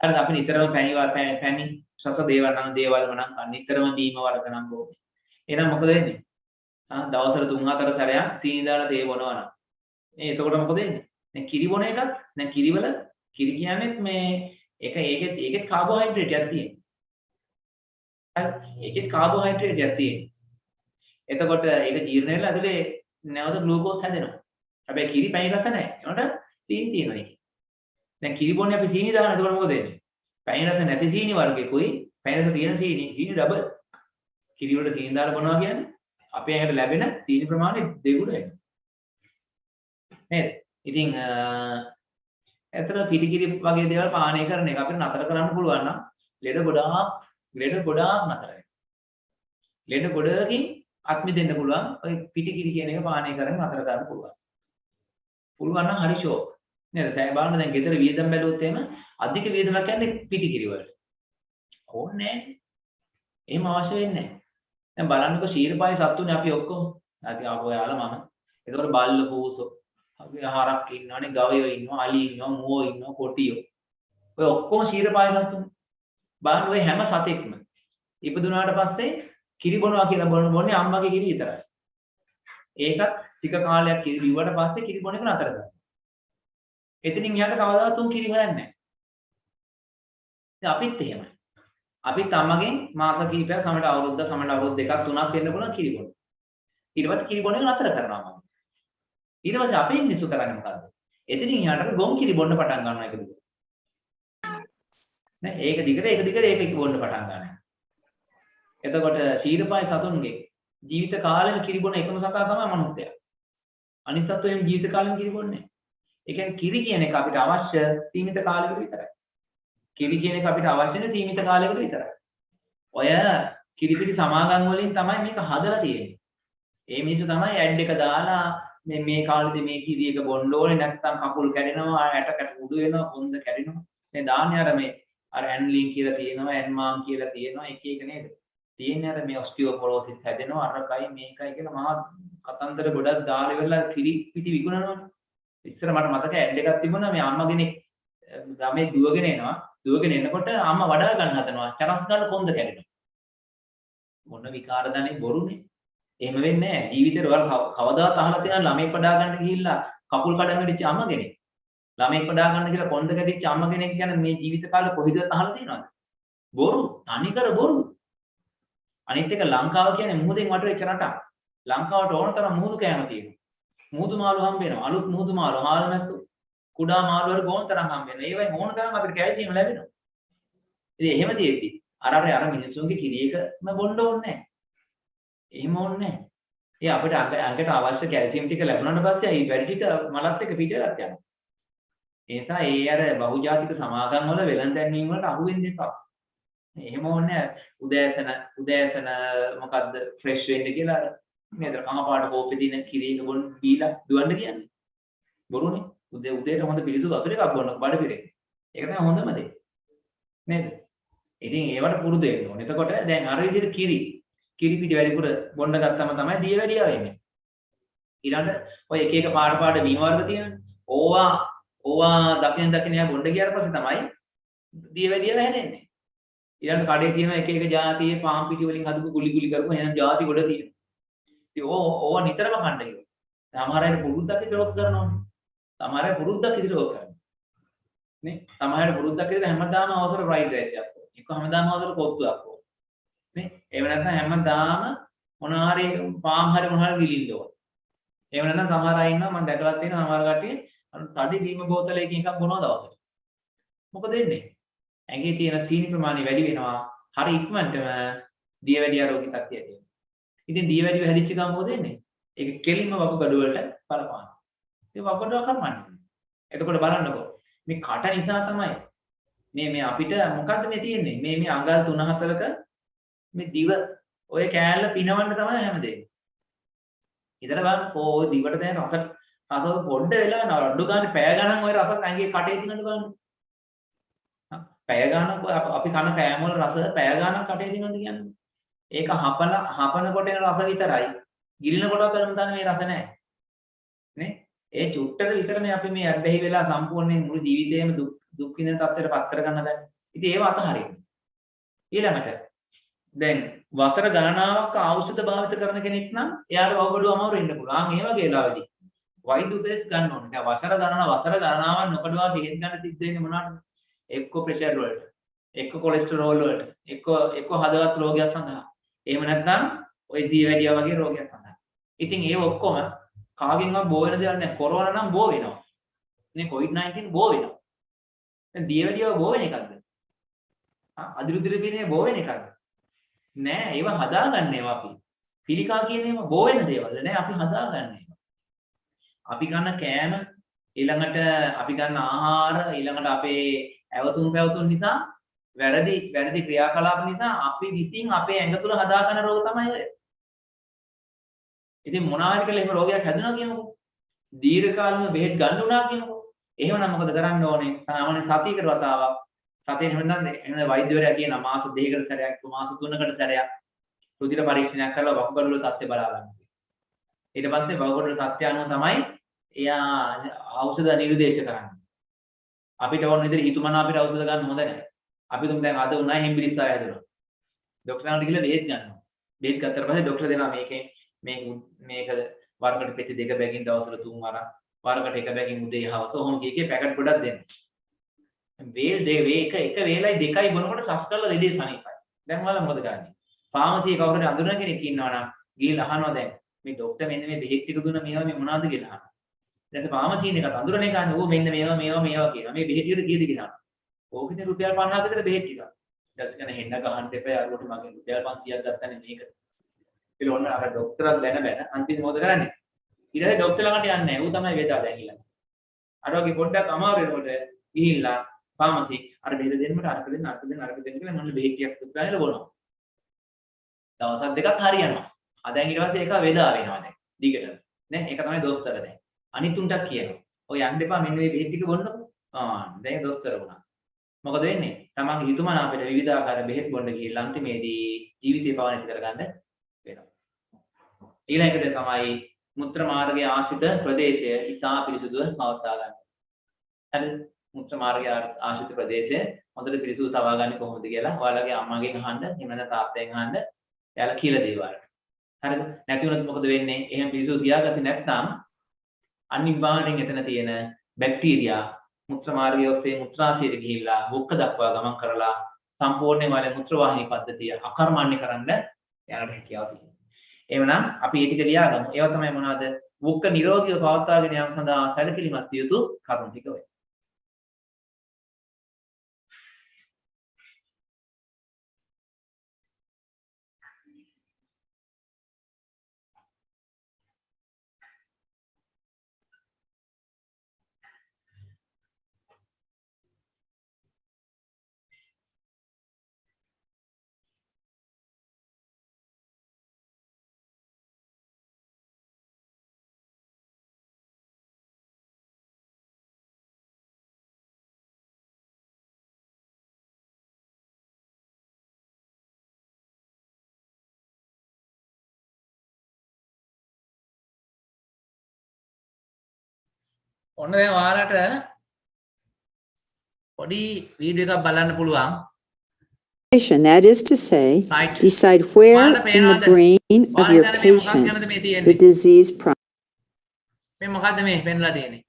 හරිද? අපි නිතරම පැණි සස දේවල් නම් කන නිතරම බීම වර්ග නම් බොන්නේ. එහෙනම් මොකද වෙන්නේ? දවසට 3-4 සැරයක් සීනි දාලා තේ බොනවා නම්. එතකොට මොකද වෙන්නේ? දැන් කිරි බොන එකත් දැන් කිරිවල කිරි කියන්නේ මේ ඒකෙත් කාබෝහයිඩ්‍රේට් එකක් තියෙනවා. ඒකෙත් කාබෝහයිඩ්‍රේට් එකක් තියෙනවා. එතකොට ඒක ජීර්ණ වෙලා ඇතුලේ නැවත ග්ලූකෝස් හැදෙනවා. හැබැයි කිරි පැණි රස නැහැ. ඒකට සීනි තියෙනවා ඒකේ. දැන් කිරි බොන්නේ අපි සීනි දාන එතකොට මොකද වෙන්නේ? පැණි රස නැති සීනි වර්ගෙකුයි පැණි රස තියෙන සීනි ඩබල්. කිරි වලට සීනි දාලා බොනවා කියන්නේ අපේ ඇඟට ලැබෙන සීනි ප්‍රමාණය දෙගුණ වෙනවා. නේද? ඉතින් ඇත්තට පිටිකිරි වගේ දේවල් පානය කරන එක අපිට නතර කරන්න පුළුවන් නම් ලෙඩ ගොඩාක් නතර වෙනවා. ලෙඩ ගොඩකින් අත්මි දෙන්න පුළුවන්. ඔය පිටිකිරි කියන එක පානය කරගෙන නතර කරන්න පුළුවන්. පුළුවන් නම් හරි ෂෝක්. නේද? දැන් බලන්න දැන් ගෙදර වියදම් බැලුවොත් එහෙම අධික වියදමක් යන්නේ පිටිකිරි වලට. ඕනේ නැහැ. එහෙම අවශ්‍ය වෙන්නේ නැහැ. දැන් බලන්නකො ශීරපායි සත්තුනේ අපි ඔක්කොම. අපි ඔයාලා මම. ඒතකොට බල්ල පූසෝ අපි හරක් ඉන්නවනේ, ගවයෝ ඉන්නවා, අලි ඉන්නවා, මුවෝ ඉන්නවා, කොටියෝ. ඔය ඔක්කොම ශීරපායි සත්තුනේ. බලන්න ඔය හැම සතෙක්ම ඉපදුනාට පස්සේ කිරි බොනවා කියලා බොන්නේ අම්මගේ කිරි විතරයි. ඒකත් ටික කාලයක් කිරි බිව්වට පස්සේ කිරි බොන එක නතර කරනවා. එතනින් එහාට කවදාවත් උන් කිරි හොයන්නේ නැහැ. දැන් අපිත් එහෙමයි. අපිත් අම්මගෙන් මාස කීපයක් සමහර අවුරුද්ද දෙකක් තුනක් වෙන්න පුළුවන් කිරි බොන. ඊට පස්සේ කිරි බොන එක නතර කරනවා මම. ඊට පස්සේ අපි මිනිස්සු කරන්නේ මොකද්ද? එතනින් එහාට ගොන් කිරි බොන්න පටන් ගන්නවා ඒක දිගට. නේ ඒක දිගට ඒක බොන්න පටන් ගන්නවා. එතකොට ශීරපායි සතුන්ගේ ජීවිත කාලෙම කිරි බොන එකම සතා තමයි මනුස්සයා. අනිත් සත්වයන් ජීවිත කාලෙම කිරි බොන්නේ. ඒ කියන්නේ කිරි කියන එක අපිට අවශ්‍ය සීමිත කාලයකට විතරයි. කිරි කියන එක අපිට අවශ්‍ය සීමිත කාලයකට විතරයි. ඔය කිරිපිටි සමාගම් වලින් තමයි මේක හදලා තියෙන්නේ. ඒ මිනිස්සු තමයි ඇඩ් එක දාලා මේ කාලෙදි මේ කිරි එක බොන්න ඕනේ නැත්නම් කකුල් කැඩෙනවා, ඇටකට උඩු වෙනවා, කොන්ද කැඩෙනවා. මේ දාන්නේ අර මේ අර ඇන්ලින් කියලා තියෙනවා, ඇන්මාම් කියලා තියෙනවා, එක එක නේද? තියෙන්නේ අර මේ ඔස්ටියෝපොරෝසිස් හැදෙනවා, අරකයි මේකයි කියලා මහා කතන්දර ගොඩක් දාලා ඉවරලා කිරි පිටි විකුණනවානේ. ඉස්සර මට මතක ඇඩ් එකක් තිබුණා මේ අම්මා කෙනෙක් ගමේ දුවගෙන එනවා. දුවගෙන එනකොට අම්මා වඩා ගන්න හදනවා. චරස් ගන්න කොන්ද කැඩෙනවා. මොන විකාරදනේ බොරුනේ. එහෙම වෙන්නේ නැහැ. ජීවිතේ වල කවදාවත් අහලා තියෙන ළමෙක් පඩා ගන්න ගිහිල්ලා කකුල් කඩන් වෙච්ච අම්මා කෙනෙක්. ළමෙක් පඩා ගන්න කියලා කොන්ද කැඩිච්ච අම්මා කෙනෙක් කියන්නේ මේ ජීවිත කාලේ කොහෙදවත් අහලා තියෙනවද? බොරු. තනිකර බොරු. අනිත් එක ලංකාව කියන්නේ මුහුදෙන් වටවෙච්ච රටක්. ලංකාවට ඕන තරම් මුහුදු කෑම තියෙනවා. මුහුදු මාළු හම්බ වෙනවා. අලුත් මුහුදු මාළු, හාල් නැත්තු, කුඩා මාළු වල ඕන තරම් හම්බ වෙනවා. ඒවයි ඕන තරම් අපිට කැල්සියම් ලැබෙනවා. ඉතින් එහෙම තියෙද්දි අර මිනිස්සුන්ගේ කිරි එකම බොන්න ඕනේ නැහැ. එහෙම ඕනේ නැහැ. ඒ අපිට අඟට අවශ්‍ය කැල්සියම් ටික ලැබුණාට පස්සේ ඒ වැඩි ටික මලත් එක්ක පිටට යනවා. ඒ නිසා ඒ අර බහුජාතික සමාගම් වල වෙලෙන් දැන්වීම වලට අහු වෙන්න එපා. එහෙම ඕනේ උදෑසන මොකද්ද ෆ්‍රෙෂ් වෙන්න කියලා නේද? කහපාට කෝපෙ දින කිරි එක බොන්න බීලා දුවන්න කියන්නේ. බොරුනේ. උදේට හොඳ පිළිසු වතුර එකක් බොන්න බඩ පිරේ. ඒක තමයි හොඳම දේ. නේද? ඉතින් ඒවට පුරුදු වෙන්න ඕනේ. එතකොට දැන් අර විදිහට කිරි පිටි වැඩිපුර බොන්න ගත්තම තමයි දියවැඩියා වෙන්නේ. ඊළඟ ඔය එක පාට වීම වර්ග තියෙනවා. ඕවා දකින යා බොන්න ගියාට පස්සේ තමයි දියවැඩියා හැදෙන්නේ. ඊළඟ කඩේ තියෙන එක જાතියේ පාන් පිටි වලින් හදපු ගුලි කරපු එහෙනම් જાති ගොඩ තියෙනවා. ඉතින් ඕවා නිතරම කන්න කිව්වා. සමහර අය පුරුද්දක් ඉදරොක් කරනවානේ. සමහර අය පුරුද්දක් ඉදරොක් කරනවා. නේ? සමහර අය පුරුද්දක් ඉදලා හැමදාම අවසර ෆ්‍රයිඩ් රයිස් එකක්. එක හැමදාම අවසර කොත්තුවක්. නේ? එහෙම නැත්නම් හැමදාම මොනවාරි පාන් හරි මොනවාරි ගිලින්න ඕන. එහෙම නැත්නම් සමහර අය ඉන්නවා මම දැකලා තියෙනවා සමහර කට්ටිය තඩි බීම බෝතලයකින් එකක් බොනවා දවසට. මොකද වෙන්නේ? ඇඟේ තියෙන සීනි ප්‍රමාණය වැඩි වෙනවා. හරි ඉක්මනටම දියවැඩියා රෝගී තත්ත්වයට එනවා. ඉතින් දියවැඩිය හැදිච්ච ගමන් මොකද වෙන්නේ? ඒක කෙලින්ම වකුගඩු වලට බලපානවා. ඒ වකුගඩුව කර්මන්නේ. එතකොට බලන්නකෝ. මේ කට නිසා තමයි මේ අපිට මොකද්ද මේ තියෙන්නේ? මේ අඟල් 3-4ක මේ දිව ඔය කෑල්ල පිනවන්න තමයි හැමදේම. ඉතල බලන්න ඔය දිවට දැන් රස පොඩ්ඩ වෙලා නඩු ගන්න පැය ගණන් ඔය රස ඇඟේ කටේ දිනන බලන්න. පැය ගණන් අපි කන කෑම වල රස පැය ගණන් කටේ දිනනද කියන්නේ. ඒක හපනකොට එන රස විතරයි. ගිලිනකොට කරන තන මේ රස නැහැ. නේ? ඒ චුට්ටක විතරනේ අපි මේ අත්දැහි වෙලා සම්පූර්ණයෙන් මුළු ජීවිතේම දුක් විඳින තත්ත්වයට පත් කරගන්න දැන්. ඉතින් ඒව අතහරින්න. ඊළඟට දැන් වසර ගණනාවක් ඖෂධ භාවිත කරන කෙනෙක් නම් එයාට වකුගඩුව අමාරු වෙන්න පුළුවන්. ඒ වගේ වෙලාවදී වෛද්‍ය උපදෙස් ගන්න ඕනේ. දැන් වසර ගණනාවක් නොකඩවා බෙහෙත් ගන්න සිද්ධ වෙන්නේ මොනවටද? එක්ක ප්‍රෙෂර් වලට, එක්ක කොලෙස්ටරෝල් වලට, එක්ක හදවත් රෝගයක් සඳහා. එහෙම නැත්නම් ওই දියවැඩියා වගේ රෝගයක් සඳහා. ඉතින් ඒ ඔක්කොම කාගෙන්වත් බෝ වෙන දේවල් නෑ. කොරෝනා නම් බෝ වෙනවා. මේ COVID-19 බෝ වෙනවා. දැන් දියවැඩියා බෝ වෙන එකක්ද? අදිරුදිර පිනේ බෝ වෙන එකක්ද? නෑ, ඒවා හදාගන්න ඒවා අපි. පිළිකා කියන ඒවා බෝ වෙන දේවල් නෑ, අපි හදාගන්න ඒවා. අපි ගන්න කෑම, ඊළඟට අපි ගන්න ආහාර, ඊළඟට අපේ ඇවතුම් පැවතුම් නිසා වැරදි ක්‍රියාකලාප නිසා අපි විසින් අපේ ඇඟ තුල හදාගන්න රෝග තමයි ඔය. ඉතින් මොනවා කියලා එහෙම රෝගයක් හැදුණා කියමුකෝ. දීර්ඝ කාලෙම බෙහෙත් ගන්න උනා කියමුකෝ. එහෙමනම් මොකද කරන්න ඕනේ? සාමාන්‍ය සතියකට වතාවක් සතියෙන් එහෙනම් වෛද්‍යවරයා කියන මාස 2කට සැරයක්, මාස 3කට සැරයක් රුධිර පරීක්ෂණයක් කරලා වකුගඩු වල තත්ත්වය බලා ගන්න. ඊට පස්සේ වකුගඩු තත්ත්වය අනුව තමයි එයා ඖෂධ නිර්දේශ කරන්නේ. අපිට ඕන විදිහට හිතුමනා අපිට ඖෂධ ගන්න හොඳ නැහැ. අපි තුන් දැන් අද උනා හෙම්බිරිස්සාව හැදුණා. ડોක්ටර් ළඟට ගිහලා බෙහෙත් ගන්නවා. බෙහෙත් ගත්තට පස්සේ ડોක්ටර් දෙනවා මේක වරකට පෙති 2 බැගින් දවසට 3 වරක්, වරකට 1 බැගින් උදේ හවස ඔහොම කීකේ පැකට් ගොඩක් දෙනවා. එක වේලයි 2යි බොනකොට සස් කරලා දෙදේ සනීපයි. දැන් ඔයාලා මොකද කරන්නේ? ෆාමසි කවුරුහරි අඳුරන කෙනෙක් ඉන්නවා නම් ගිහලා අහනවා දැන් මේ ડોක්ටර් මෙන්න මේ බෙහෙත් ටික දුන්න මේවා මේ මොනවද කියලා අහනවා. දැන් ෆාමසි එකට අඳුරන එක අහන්නේ ඌ මෙන්න මේවා කියනවා. මේ බෙහෙත් ටික කීයද කියලා. ඕකෙන් රුපියල් 50 කට බෙහෙත් ටික. ඊට පස්සේ හෙන්න ගහන්න එපා අරුවට මගෙන් රුපියල් 500ක් ගත්තනේ මේක. ඊළ ඔන්න අර ડોක්ටර්ත් බැන අන්තිම මොකද කරන්නේ? ඊට පස්සේ ડોක්ටර් ළඟට යන්නේ නැහැ. ඌ තමයි වේදා දැන් ඊළඟ. අර වගේ පොඩ්ඩක් අමාරු වෙනකොට ගිහිල්ලා ෆාමසි අර බෙහෙත් දෙන්න මට අරක දෙන්න කියලා මොන බෙහෙත් ටිකක් දුන්නාම බොනවා. දවස් දෙකක් හරියනවා. දැන් ඊට පස්සේ ඒක වේදා වෙනවා දැන්. දිගට. නේ? ඒක තමයි දොස්තර දැන්. අනිත් උන්ටත් කියනවා. ඔය යන්න එපා මෙන්න මේ බෙහෙත් ටික බොන්නකො. දැන් දොස්තර වුණා. මොකද වෙන්නේ? තමන්ගේ හිතුමනාපයට විවිධාකාර බෙහෙත් බොන්න ගිහිල්ලා අන්තිමේදී ජීවිතේ පවණිත කරගන්න වෙනවා. ඊළඟ එක තමයි මුත්‍ර මාර්ගයේ ආශ්‍රිත ප්‍රදේශය ඉතා පිරිසුදුව පවත්වා ගන්න. හරිද? මුත්‍ර මාර්ගයේ ආශ්‍රිත ප්‍රදේශය හොඳට පිරිසුදු තබා ගන්න කොහොමද කියලා ඔයාලගේ අම්මාගෙන් අහන්න, එහෙම නැත්නම් තාත්තගෙන් අහන්න. එයාලා කියලා දේවල්. හරිද? නැති වුණොත් මොකද වෙන්නේ? එහෙම පිරිසුදු තියාගත්තේ නැත්නම් අනිවාර්යෙන් එතන තියෙන බැක්ටීරියා මුත්‍ර මාර්ගය ඔස්සේ මුත්‍රාශයට ගිහිල්ලා වොක්ක දක්වා ගමන් කරලා සම්පූර්ණයෙන්ම වල මුත්‍ර වාහිනී පද්ධතිය අකර්මණ්‍ය කරන්න යනට හැකියාව තියෙනවා. එවනම් අපි මේ ටික ලියාගමු. ඒවා තමයි මොනවද? වොක්ක නිරෝගීව පවත්වාගෙන යාම සඳහා සැලකිලිමත් යුතු කරුණු ටික වෙයි. ඔන්න දැන් ඔයාලට පොඩි වීඩියෝ එකක් බලන්න පුළුවන්. That is to say, Right. decide where in the brain of your patient the disease මේ මොකද්ද මේ පෙන්ලා තියෙන්නේ?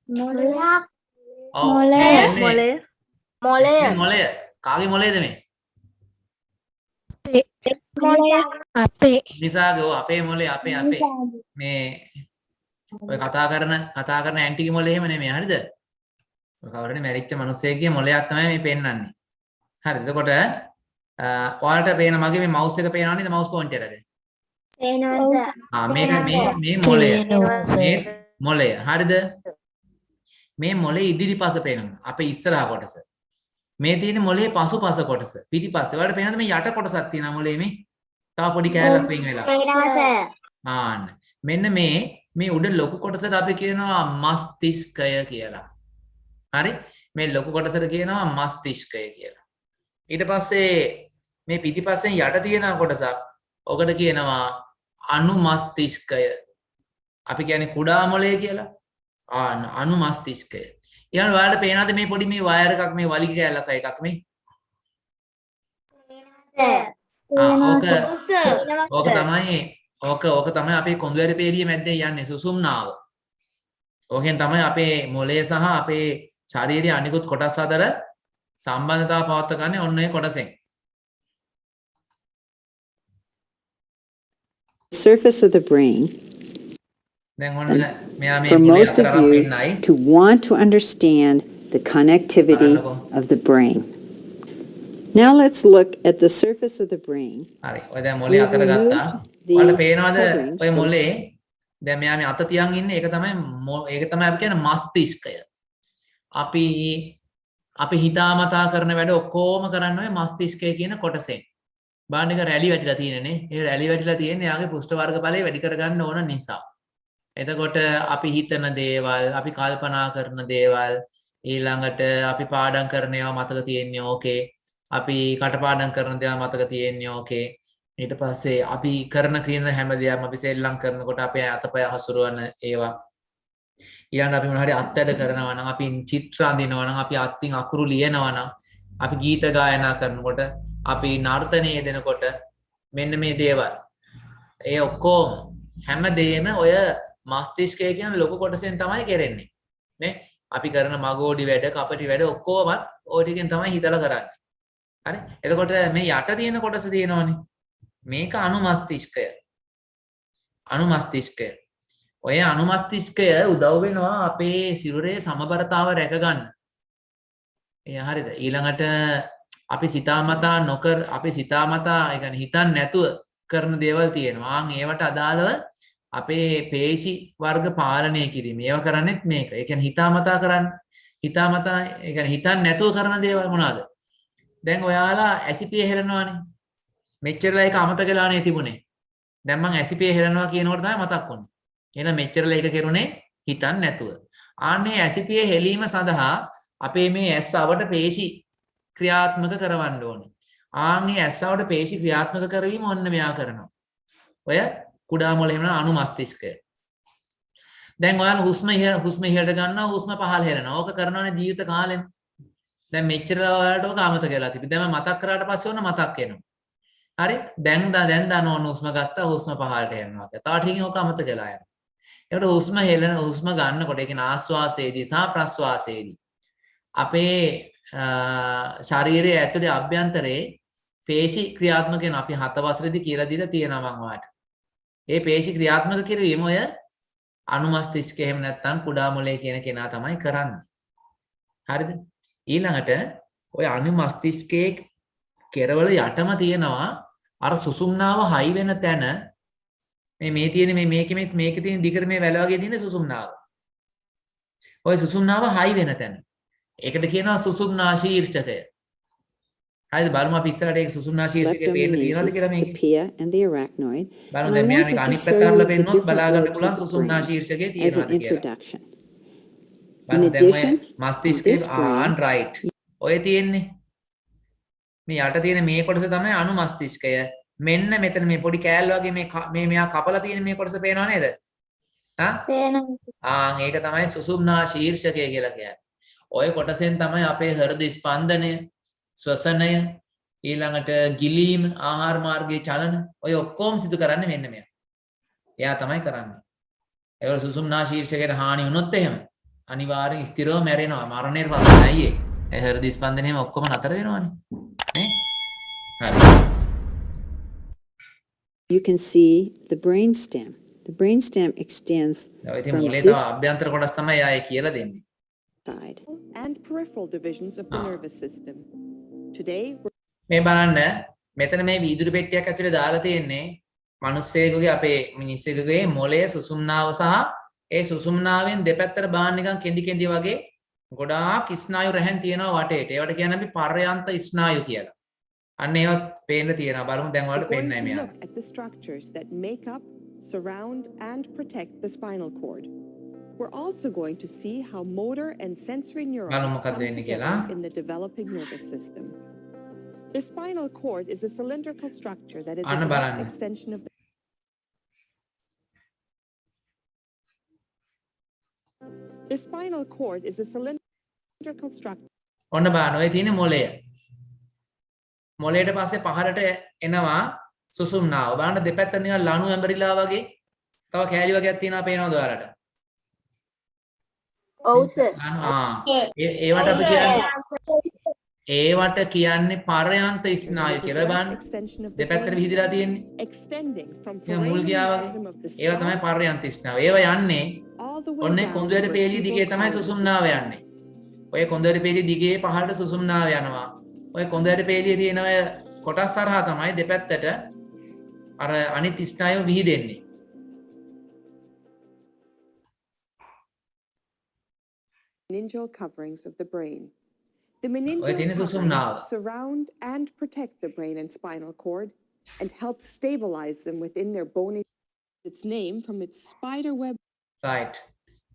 මොලයක්. ඔව්. මොලය. මේ මොලය මොලය. කාගේ මොලේද මේ? අපේ නිසාගේ අපේ මොලේ අපේ මේ ඔය කතා කරන ඇන්ටිගේ මොලේ එහෙම නෙමෙයි. හරිද? ඔය කවුරුනේ මැරිච්ච මිනිස්සෙක්ගේ මොලයක් තමයි මේ පෙන්වන්නේ. හරිද? එතකොට ඔයාලට පේන මගේ මේ මවුස් එක පේනව නේද? මවුස් පොයින්ටර් එක. පේනවද? මේක මේ මොලය. මේ මොලය. හරිද? මේ මොලේ ඉදිරිපස පේනවා. අපේ ඉස්සරහා කොටස. මේ තියෙන මොලේ පසුපස කොටස. පිටිපස්සේ. ඔයාලට පේනවද මේ යට කොටසක් තියෙනවා මොලේ මේ? තව පොඩි කෑල්ලක් වෙන් වෙලා. පේනවද? මෙන්න මේ උඩ ලොකු කොටසට අපි කියනවා මස්තිෂ්කය කියලා. හරි? මේ ලොකු කොටසට කියනවා මස්තිෂ්කය කියලා. ඊට පස්සේ මේ පිටිපස්සෙන් යට තියෙන කොටසක් ඔකට කියනවා අනුමස්තිෂ්කය. අපි කියන්නේ කුඩා මොලේ කියලා. අනුමස්තිෂ්කය. ඊළඟ ඔයාලට පේනවද මේ පොඩි මේ වයර් එකක් මේ වලිග කෑල්ලක් එකක් මේ? ඕක තමයි අපේ කොඳුරේ පේළිය මැද්දේ යන්නේ සුසුම්නාව. ඕකෙන් තමයි අපේ මොළය සහ අපේ ශරීරයේ අනිකුත් කොටස් අතර සම්බන්ධතාව පවත්වා ගන්න ඔන්න ඔය කොටසෙන්. Surface of the brain. දැන් ඔන්න මෙයා මේ For මොළය most අතර of අරන් you පෙන්නයි. to want to understand the connectivity of the brain. Now let's look at the surface of the brain. හරි. ඔය දැන් මොළය අතර We've ගත්තා. removed the ඔයාලට පේනවද coverings ඔය from- මොළේ දැන් මෙයා මේ අත තියන් ඉන්නේ ඒක තමයි අපි කියන්නේ මස්තිෂ්කය. අපි හිතාමතා කරන වැඩ ඔක්කොම කරන්න ඔය මස්තිෂ්කය කියන කොටසෙන්. බාන්න එක රැලි වැටිලා තියෙනනේ. ඒ රැලි වැටිලා තියෙන්නේ යාගේ පෘෂ්ඨ වර්ග බලය වැඩි කරගන්න ඕන නිසා. එතකොට අපි හිතන දේවල්, අපි කල්පනා කරන දේවල්, ඊළඟට අපි පාඩම් කරන ඒවා මතක තියෙන්නේ ඕකේ. අපි කටපාඩම් කරන දේවල් මතක තියෙන්නේ ඕකේ. ඊට පස්සේ අපි කරන ක්‍රියන හැම දෙයක්ම අපි සෙල්ලම් කරනකොට අපේ අතපය හසුරවන ඒවා. ඊළඟට අපි මොන හරි අත්දැක කරනවා නම්, අපි චිත්‍ර අඳිනවා නම්, අපි අත්ින් අකුරු ලියනවා නම්, අපි ගීත ගායනා කරනකොට, අපි නර්තනයේ දෙනකොට මෙන්න මේ දේවල්. ඒ ඔක්කොම හැම දෙයක්ම ඔය මස්තිෂ්කය කියන ලොකු කොටසෙන් තමයි කරන්නේ. නේ? අපි කරන මගෝඩි වැඩ, කපටි වැඩ ඔක්කොමත් ওই ටිකෙන් තමයි හිතලා කරන්නේ. හරි? එතකොට මේ යට තියෙන කොටස තියෙනවනේ. මේක අනුමස්තිෂ්කය. අනුමස්තිෂ්කය. ඔය අනුමස්තිෂ්කය උදව් වෙනවා අපේ සිරුරේ සමබරතාව රැකගන්න. හරිද? ඊළඟට අපි සිතාමතා නොකර අපි සිතාමතා ඒ කියන්නේ හිතන්නේ නැතුව කරන දේවල් තියෙනවා. ඒවට අදාළව අපේ පේශි වර්ග පාලනය කිරීම. ඒව කරන්නේත් මේක. ඒ කියන්නේ හිතාමතා කරන්න. හිතාමතා ඒ කියන්නේ හිතන්නේ නැතුව කරන දේවල් මොනවාද? දැන් ඔයාලා ඇසිපිය හෙලනවානේ. මෙච්චරලා ඒක අමතක වෙලානේ තිබුණේ. දැන් මං ඇසිපිය හෙලනවා කියනකොට තමයි මතක් වුනේ. එහෙනම් මෙච්චරලා ඒක කෙරුණේ හිතන්නේ නැතුව. ආන්නේ ඇසිපිය හෙලීම සඳහා අපේ මේ ඇස් අවට පේශි ක්‍රියාත්මක කරවන්න ඕනේ. ආන්ගේ ඇස් අවට පේශි ක්‍රියාත්මක කරවීම ඔන්න මෙයා කරනවා. ඔය කුඩා මොළ එහෙම අනුමස්තිෂ්කය. දැන් ඔයාලා හුස්ම ඉහළට ගන්නවා, හුස්ම පහළ හෙලනවා. ඕක කරනවානේ ජීවිත කාලෙම. දැන් මෙච්චරලා ඔයාලට ඕක අමතක වෙලා තිබි. දැන් මම මතක් කරාට පස්සේ ඔන්න මතක් වෙනවා. හරි? දැන් දන්නවනේ හුස්ම ගත්තා, හුස්ම පහළට යනවා. තව ටිකකින් ඕක අමතක වෙලා යනවා. ඒකට හුස්ම ගන්නකොට ඒ කියන්නේ ආස්වාසයේදී සහ ප්‍රස්වාසයේදී අපේ ශරීරයේ ඇතුලේ අභ්‍යන්තරේ පේශි ක්‍රියාත්මක වෙන අපි 7 වසරේදී කියලා දීලා තියෙනවා මම ඔයාලට. ඒ පේශි ක්‍රියාත්මක කිරීම ඔය අනුමස්තිෂ්කය එහෙම නැත්නම් කුඩා මොළය කියන කෙනා තමයි කරන්නේ. හරිද? ඊළඟට ඔය අනුමස්තිෂ්කයේ කෙරවල යටම තියෙනවා අර සුසුම්නාව හයි වෙන තැන මේ තියෙන මේකේ තියෙන දිගට මේ වැල වගේ තියෙන සුසුම්නාව. ඔය සුසුම්නාව හයි වෙන තැන. ඒකට කියනවා සුසුම්නා ශීර්ෂකය. හරිද? බලමු අපි ඉස්සරහට ඒක සුසුම්නා ශීර්ෂකය පේන්න තියෙනවද කියලා the මේකේ. pia and the arachnoid. බලමු And I දැන් මෙයා wanted මේක to අනිත් show පැත්ත you අරලා the පෙන්නොත් different බලා ගන්න lobes පුළුවන් of the සුසුම්නා brain ශීර්ෂකය as තියෙනවද an කියලා. introduction. බලමු දැන් ඔය addition, මස්තිෂ්කයේ this brain- රයිට්. ඔය තියෙන්නේ මේ යට තියෙන මේ කොටස තමයි අනුමස්තිෂ්කය. මෙන්න මෙතන මේ පොඩි කෑල්ල වගේ මේ මෙයා කපලා තියෙන මේ කොටස පේනව නේද? ඒක තමයි සුසුම්නා ශීර්ෂකය කියලා කියන්නේ. ඔය කොටසෙන් තමයි අපේ හෘද ස්පන්දනය, ශ්වසනය, ඊළඟට ගිලීම, ආහාර මාර්ගයේ චලන ඔය ඔක්කොම සිදු කරන්නේ මෙන්න මෙයා. එයා තමයි කරන්නේ. ඒක සුසුම්නා ශීර්ෂකයට හානි වුණොත් එහෙම අනිවාර්යෙන් ස්ථිරව මැරෙනවා. මරණයට පස්සේ අයියේ. ඒ හෘද ස්පන්දනයම ඔක්කොම නතර වෙනවනේ. නේ? හරි. You can see the brainstem. The brainstem extends ඉතින් from මොලේ this තව අභ්‍යන්තර කොටස් තමයි ආයේ කියලා දෙන්නේ. side. and peripheral divisions of the nervous system. Today, මේ බලන්න මෙතන මේ වීදුරු පෙට්ටියක් ඇතුලේ දාලා තියෙන්නේ මිනිස්සෙකුගේ අපේ මිනිස්සෙකුගේ මොළයේ සුසුම්නාව සහ ඒ සුසුම්නාවෙන් දෙපැත්තට බාන්න නිකන් කෙඳි වගේ ගොඩාක් ස්නායු රැහැන් තියෙනවා වටේට. ඒවට කියන්නේ අපි පර්යන්ත ස්නායු කියලා. අන්න ඒවා පේන්න තියෙනවා. බලමු දැන් we're ඔයාලට going පේන්නයි to මෙයා. look at the structures that make up, surround, and protect the spinal cord. We're also going to see how motor and sensory neurons මොකක්ද come වෙන්නේ together කියලා. in the developing nervous system. The spinal cord is a cylindrical structure that is a අන්න direct බලන්න. extension of the The spinal cord is a cylindrical structure ඔන්න බලන්න ඔය තියෙන මොළය. මොළයට පස්සේ පහළට එනවා සුසුම්නාව. බලන්න දෙපැත්ත නිකන් ලණු ඇඹරිලා වගේ තව කෑලි වගේක් තියෙනවා පේනවද ඔයාලට? ඔව් සර්. ඒවට අපි කියන්නේ ඒවට කියන්නේ පර්යන්ත ස්නායු කියලා බලන්න. Extension of the දෙපැත්තට brain විහිදලා තියෙන්නේ. extending from ඒක මුල් foramen ගියා magnum of the වගේ. ඒවා තමයි skull පර්යන්ත ස්නායු. ඒවා යන්නේ all the way ඔන්නේ down කොඳුයට the පේලිය දිගේ vertebral තමයි column. සුසුම්නාව යන්නේ. ඔය කොඳුයට පේලිය දිගේ පහළට සුසුම්නාව යනවා. ඔය කොඳුයට පේලිය තියෙන ඔය කොටස් හරහා තමයි දෙපැත්තට අර අනිත් ස්නායු විහිදෙන්නේ. Meningeal coverings of the brain. The Oy, meningeal tiene susumnado. coverings surround and protect the brain and spinal cord and help stabilize them within their bony. Its name from its spider web. right.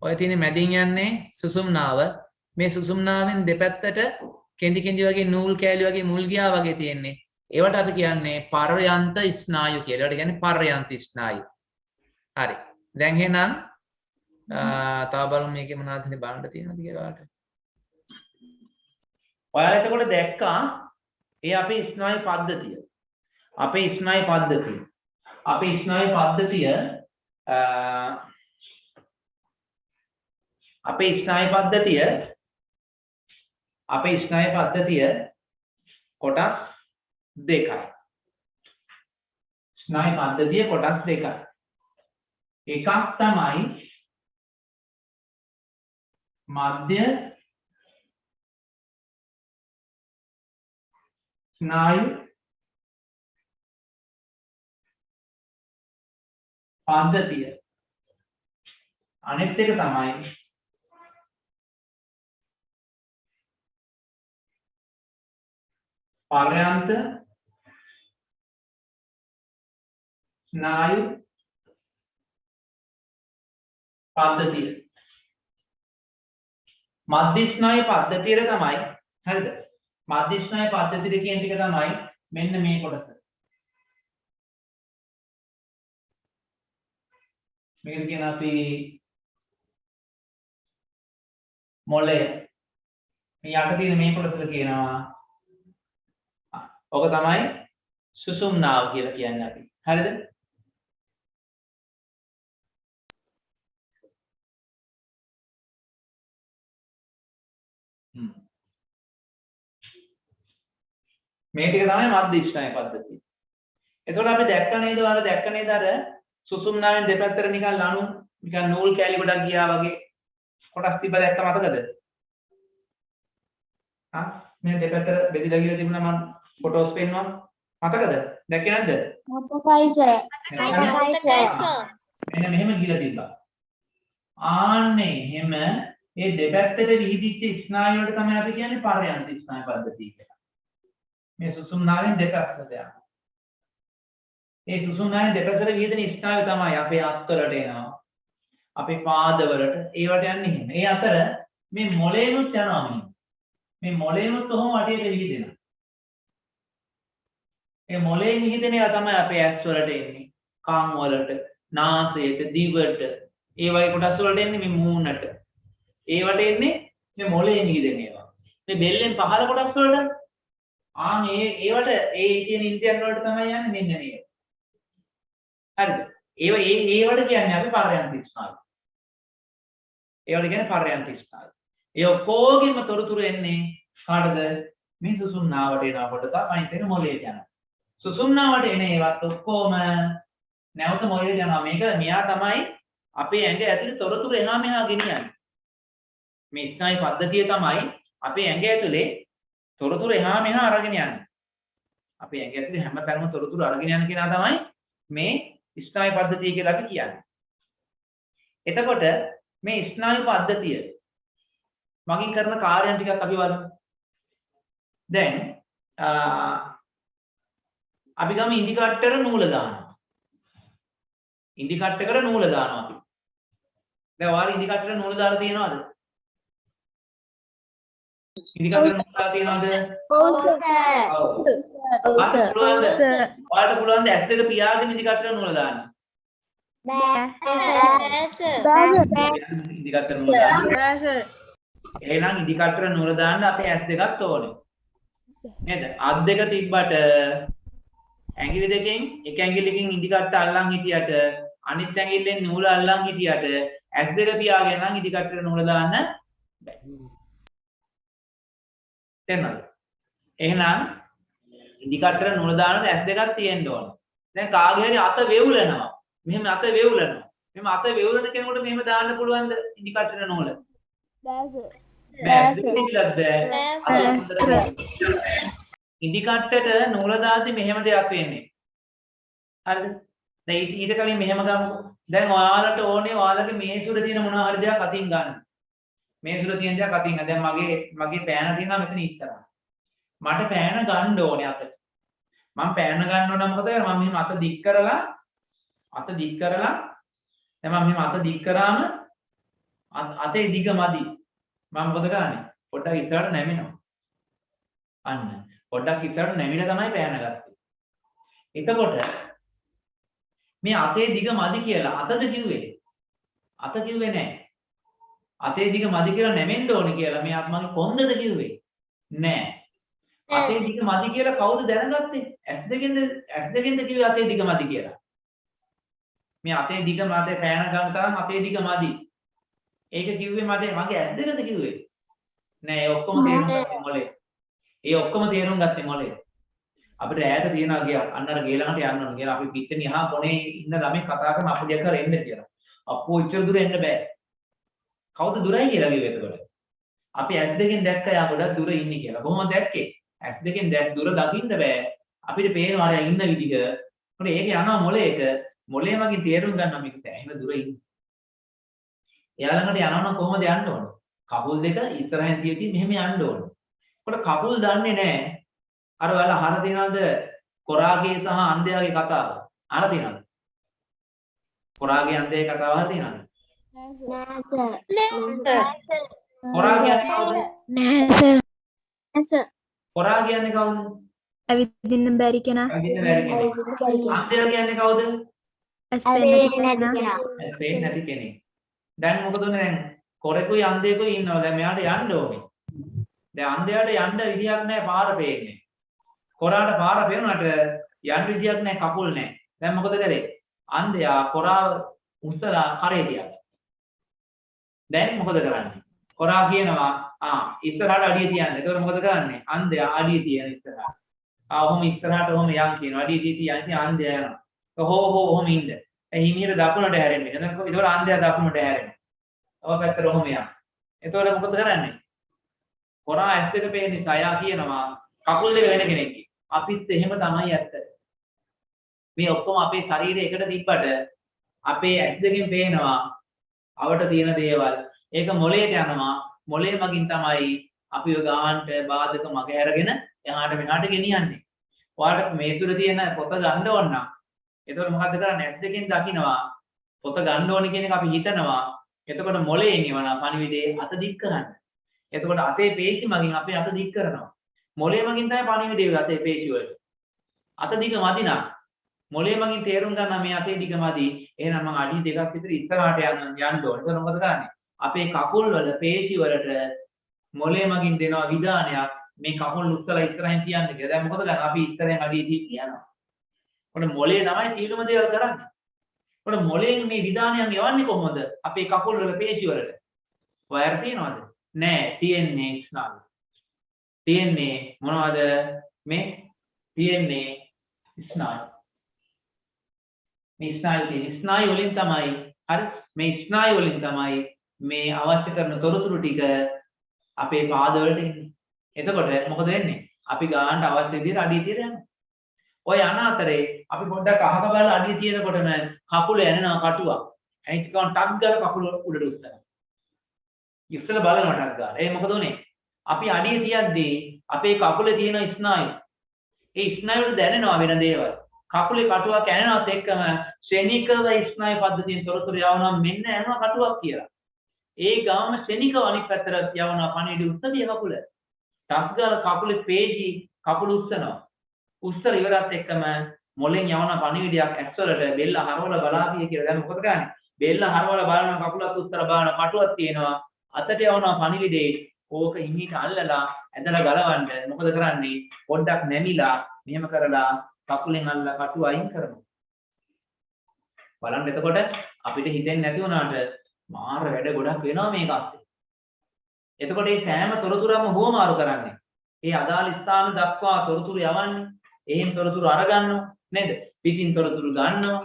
ඔය තියෙන මැදින් යන්නේ සුසුම්නාව. මේ සුසුම්නාවෙන් දෙපැත්තට කෙඳි කෙඳි වගේ නූල් කෑලි වගේ මුල් ගියා වගේ තියෙන්නේ. ඒවට අපි කියන්නේ පර්යන්ත ස්නායු කියලා. ඒවට කියන්නේ පර්යන්ත ස්නායු. හරි. දැන් එහෙනම් තව බලමු මේකේ මොනවද බලන්න තියෙනවද කියලා ඔයාලට. ඔයාලා එතකොට දැක්කා ඒ අපේ ස්නායු පද්ධතිය. අපේ ස්නායු පද්ධතිය. අපේ ස්නායු පද්ධතිය අපේ ස්නායු පද්ධතිය අපේ ස්නායු පද්ධතිය කොටස් දෙකයි. ස්නායු පද්ධතිය කොටස් දෙකයි. එකක් තමයි මධ්‍ය ස්නායු පද්ධතිය. අනිත් එක තමයි පර්යන්ත ස්නායු පද්ධතිය. මධ්‍ය ස්නායු පද්ධතියට තමයි හරිද? මධ්‍ය ස්නායු පද්ධතිය කියන ටික තමයි මෙන්න මේ කොටස. මේක කියන අපි මොළය. මේ යට තියෙන මේ කොටසට කියනවා ඔක තමයි සුසුම්නාව කියලා කියන්නේ අපි. හරිද? මේ ටික තමයි මධ්‍ය ස්නායු පද්ධතිය. එතකොට අපි දැක්ක නේද? ඔයාලා දැක්ක නේද අර සුසුම්නාවෙන් දෙපැත්තට නිකන් ලණු නිකන් නූල් කෑලි ගොඩක් ගියා වගේ කොටස් තිබ්බ දැක්ක මතකද? මේ දෙපැත්තට බෙදලා ගිහලා තිබුණා මම ෆොටෝස් පෙන්නවා. මතකද? දැක්කේ නැද්ද? මතකයි සර්. මෙන්න මෙහෙම ගිහලා තිබ්බා. ආන්නේ එහෙම මේ දෙපැත්තට විහිදිච්ච ස්නායු වලට තමයි අපි කියන්නේ පර්යන්ත ස්නායු පද්ධතිය කියලා. මේ සුසුම්නාවෙන් දෙපැත්තට යනවා. ඒ සුසුම්නාවෙන් දෙපැත්තට විහිදෙන ස්නායු තමයි අපේ අත්වලට එනවා. අපේ පාදවලට ඒවට යන්නේ එහෙම. ඒ අතර මේ මොළේනුත් යනවා මෙහෙම. මේ මොළේනුත් කොහොම වටේට විහිදෙනවා. ඒ මොළේ විහිදෙන ඒවා තමයි අපේ ඇස් වලට එන්නේ. කන් වලට, නාසයට, දිවට, ඒ වගේ කොටස් වලට එන්නේ මේ මූණට. ඒවට එන්නේ මේ මොළේ විහිදෙන ඒවා. මේ බෙල්ලෙන් පහළ කොටස් වලට ඒවට ඒ කියන ඉන්ද්‍රියන් වලට තමයි යන්නේ මෙන්න මේක. හරිද? ඒවට කියන්නේ අපි පර්යන්ත ස්නායු. ඒවට කියන්නේ පර්යන්ත ස්නායු. ඒ ඔක්කොගෙම තොරතුරු එන්නේ කාටද? මේ සුසුම්නාවට එනකොට තමයි එතන මොළයට යනවා. සුසුම්නාවට එන ඒවත් ඔක්කොම නැවත මොළයට යනවා. මේක මෙයා තමයි අපේ ඇඟ ඇතුලේ තොරතුරු එහා මෙහා ගෙනියන්නේ. මේ ස්නායු පද්ධතිය තමයි අපේ ඇඟ ඇතුලේ තොරතුරු එහා මෙහා අරගෙන යන්නේ. අපේ ඇඟ ඇතුලේ හැමතැනම තොරතුරු අරගෙන යන කෙනා තමයි මේ ස්නායු පද්ධතිය කියලා අපි කියන්නේ. එතකොට මේ ස්නායු පද්ධතිය මගින් කරන කාර්යයන් ටිකක් අපි බලමු. දැන් අපි ගම ඉන්ඩිකේටර් නූල දානවා. ඉන්ඩිකේටර් නූල දානවා අපි. දැන් ඔයාලා ඉන්ඩිකේටර් නූල දාලා තියෙනවද? ඉන්ඩිකේටර් නූල දාලා තියෙනවද? ඔව් සර්. ඔයාලට පුළුවන් ද ඇස් දෙක පියාගෙන ඉන්ඩිකේටර් නූල දාන්න? බෑ සර්. ඉන්ඩිකේටර් නූල දාන්න. එහෙනම් ඉන්ඩිකේටර් නූල දාන්න අපේ ඇස් දෙකක් ඕනේ. නේද? අත් දෙක තිබ්බට ඇඟිලි දෙකෙන් එක ඇඟිල්ලකින් ඉන්ඩිකේටර් අල්ලන් හිටියට අනිත් ඇඟිල්ලෙන් නූල අල්ලන් හිටියට ඇස් දෙක පියාගෙන නම් ඉදි කට්ටට නූල දාන්න බෑ. තේරුණාද? එහෙනම් ඉදි කට්ටට නූල දානකොට ඇස් දෙකක් තියෙන්න ඕන. දැන් කාගේ හරි අත වේවුලනවා. මෙහෙම අත වේවුලනවා. මෙහෙම අත වේවුලන කෙනෙකුට මෙහෙම දාන්න පුළුවන්ද ඉදි කට්ටට නූල? බෑ. ඉදි කට්ටට නූල දාද්දි මෙහෙම දෙයක් වෙන්නේ. හරිද? දැන් ඊට කලින් මෙහෙම ගමුකෝ. දැන් ඔයාලට ඕනේ ඔයාලගේ මේසුර තියෙන මොනවා හරි දෙයක් අතින් ගන්න. මේසුර තියෙන දෙයක් අතින් ගන්න. දැන් මගේ පෑන තියෙනවා මෙතන ඉස්සරහ. මට පෑන ගන්න ඕනේ අතට. මම පෑන ගන්න ඕන නම් මොකද කරන්නේ? මම මෙහෙම අත දික් කරලා දැන් මම මෙහෙම අත දික් කරාම අතේ දිග මදි. මම මොකද කරන්නේ? පොඩ්ඩක් ඉස්සරහට නැමෙනවා. අන්න. පොඩ්ඩක් ඉස්සරහට නැමිලා තමයි පෑන ගත්තේ. එතකොට මේ අතේ දිග මදි කියලා අතද කිව්වේ? අත කිව්වේ නැහැ. අතේ දිග මදි කියලා නැමෙන්න ඕනේ කියලා මේ මගේ කොන්දද කිව්වේ? නැහැ. අතේ දිග මදි කියලා කවුද දැනගත්තේ? ඇස් දෙකෙන්ද කිව්වේ අතේ දිග මදි කියලා. මේ අතේ දිග මතේ පෑන ගන්න තරම් අතේ දිග මදි. ඒක කිව්වේ මගේ ඇස් දෙකද කිව්වේ? නෑ ඒ ඔක්කොම තේරුම් ගත්තේ මොලේ. ඒ ඔක්කොම තේරුම් ගත්තේ මොලේ. අපිට ඈත තියනවා ගියා අන්න අර ගේ ළඟට යන්න ඕන කියලා අපි පිටේ යහා කොනේ ඉන්න ළමයි කතා කරන අපිට දෙක කරෙන්න කියලා. අප්පෝ ඉච්චර දුර එන්න බෑ. කවුද දුරයි කියලා කිව්වේ එතකොට? අපි ඇස් දෙකෙන් දැක්ක යා ගොඩක් දුර ඉන්නේ කියලා. කොහොමද දැක්කේ? ඇස් දෙකෙන් දුර දකින්න බෑ. අපිට පේනවා අර ඉන්න විදිහ. මොකද ඒක යනවා මොලේට. මොලේ මගින් තේරුම් ගන්න මේක ඇහිම දුර ඉන්නේ. එයා ළඟට යනවා නම් කොහොමද යන්න ඕන? කකුල් දෙක ඉස්සරහින් තියදී මෙහෙම යන්න ඕන. ඒකට කකුල් දන්නේ නැහැ. අර ඔයාලා අහලා තියෙනවද කොරාගේ සහ අන්ධයාගේ කතාව? අහලා තියෙනවද? කොරාගේ අන්ධයාගේ කතාව අහලා තියෙනවද? කොරා කියන්නේ කවුද? කොරා කියන්නේ කවුද? ඇවිදින්න බැරි කෙනා. අන්ධයා කියන්නේ කවුද? ඇස් පෙනෙන්නේ කෙනා. පේන්නේ නැති කෙනෙක්. දැන් මොකද උනේ දැන්? කොරෙකුයි අන්ධයෙකුයි ඉන්නවා. දැන් මෙයාට යන්න ඕනේ. දැන් අන්ධයාට යන්න විදියක් නැහැ පාර පේන්නේ. කොරාට පාර පේනකොට යන්න විදියක් නැහැ කකුල් නැහැ. දැන් මොකද කරේ? අන්ධයා කොරාව උස්සලා කරේ තියලා. දැන් මොකද කරන්නේ? කොරා කියනවා ඉස්සරහට අඩිය තියන්න. ඒතකොට මොකද කරන්නේ? අන්ධයා අඩිය තියන ඉස්සරහට. ඔහොම ඉස්සරහට ඔහොම යන් කියනවා. අඩිය තියන අන්ධයා යනවා. ඔහොම ඉන්න. හිමියට දකුණට හැරෙන්නේ. ඒතකොට අන්ධයා දකුණට හැරෙනවා. ඔය පැත්තට ඔහොම යනවා. ඒතකොට මොකද කරන්නේ? කොරා ඇස් දෙක පේන නිසා යා කියනවා කකුල් දෙක වෙන කෙනෙක්. අපිත් එහෙම තමයි ඇත්ත. මේ ඔක්කොම අපේ ශරීරය එකට තිබ්බට අපේ ඇස් දෙකෙන් පේනවා අවට තියෙන දේවල්. ඒක මොළයට යනවා. මොළය මගින් තමයි අපි ඔය ගාහන්ට බාධක මග හැරගෙන එහාට මෙහාට ගෙනියන්නේ. ඔයාලට මේ තුල තියෙන පොත ගන්න ඕන නම් එතකොට මොකද්ද කරන්නේ? ඇස් දෙකෙන් දකින්නවා පොත ගන්න ඕනේ කියන එක අපි හිතනවා. එතකොට මොළයෙන් එවනවා පණිවිඩේ අත දික් කරන්න. එතකොට අතේ පේශි මගින් අපේ අත දික් කරනවා. මොළය මගින් තමයි පණිවිඩය අතේ පේශි වලට. අත දිග මදි නම් මොළය මගින් තේරුම් ගන්න මේ අතේ දිග මදි. එහෙනම් මම අඩි දෙකක් විතර ඉස්සරහට යන්න ඕනේ. ඒක මොකද කරන්නේ? අපේ කකුල් වල පේශි වලට මොළය මගින් දෙනවා විධානයක් මේ කකුල් උස්සලා ඉස්සරහින් තියන්න කියලා. දැන් මොකද කරන්නේ? අපි ඉස්සරහින් අඩිය තියනවා. ඔන්න මොළය තමයි තීරම දේවල් කරන්නේ. ඔන්න මොළයෙන් මේ විධානයන් යවන්නේ කොහොමද? අපේ කකුල් වල පේශි වලට. වයර් තියනවද? නෑ තියෙන්නේ ස්නායු. තියෙන්නේ මොනවද? මේ තියෙන්නේ ස්නායු. මේ ස්නායු වලින් තමයි හරි මේ ස්නායු වලින් තමයි මේ අවශ්‍ය කරන තොරතුරු ටික අපේ පාද වලට එන්නේ. එතකොට මොකද වෙන්නේ? අපි ගානට අවශ්‍ය විදිහට අඩිය තියලා යනවා. ඔය යන අතරේ අපි පොඩ්ඩක් අහක බලලා අඩිය තියෙනකොටම කකුල යනවා කටුවක්. එනිත් ගාන ටක් ගාලා කකුල උඩට උස්සනවා. ඉස්සෙල්ලා බලනවා ටක් ගාලා. ඒ මොකද උනේ? අපි අඩිය තියද්දී අපේ කකුලේ තියෙන ස්නායු. ඒ ස්නායු දැනෙනවා වෙන දේවල්. කකුලේ කටුවක් ඇනෙනවත් එක්කම ශෙනිකව ස්නායු පද්ධතියෙන් තොරතුරු යවනවා මෙන්න යනවා කටුවක් කියලා. ඒ ගාම ශෙනිකව අනිත් පැත්තට යවනවා පණිවිඩ උස්සතිය කකුල. ටක් ගාලා කකුලේ පේශි කකුල උස්සනවා. උස්සර ඉවරත් එක්කම මොලෙන් යවන පණිවිඩයක් ඇස්වලට බෙල්ල හරවලා බලාපිය කියලා. දැන් මොකද කරන්නේ? බෙල්ල හරවලා බලන කකුලත් උත්තර බලන කටුවක් තියෙනවා. අතට යවන පණිවිඩේ ඕක හිමීට අල්ලලා ඇදලා ගලවන්න මොකද කරන්නේ? පොඩ්ඩක් නැමිලා මෙහෙම කරලා කකුලෙන් අල්ලලා කටුව අයින් කරනවා. බලන්න එතකොට අපිට හිතෙන්නේ නැති වුණාට මාර වැඩ ගොඩක් වෙනවා මේක අස්සේ. එතකොට මේ සෑම තොරතුරක්ම හුවමාරු කරන්නේ. ඒ අදාළ ස්ථාන දක්වා තොරතුරු යවන්නේ. එහෙන් තොරතුරු අරගන්නවා නේද? පිටින් තොරතුරු ගන්නවා.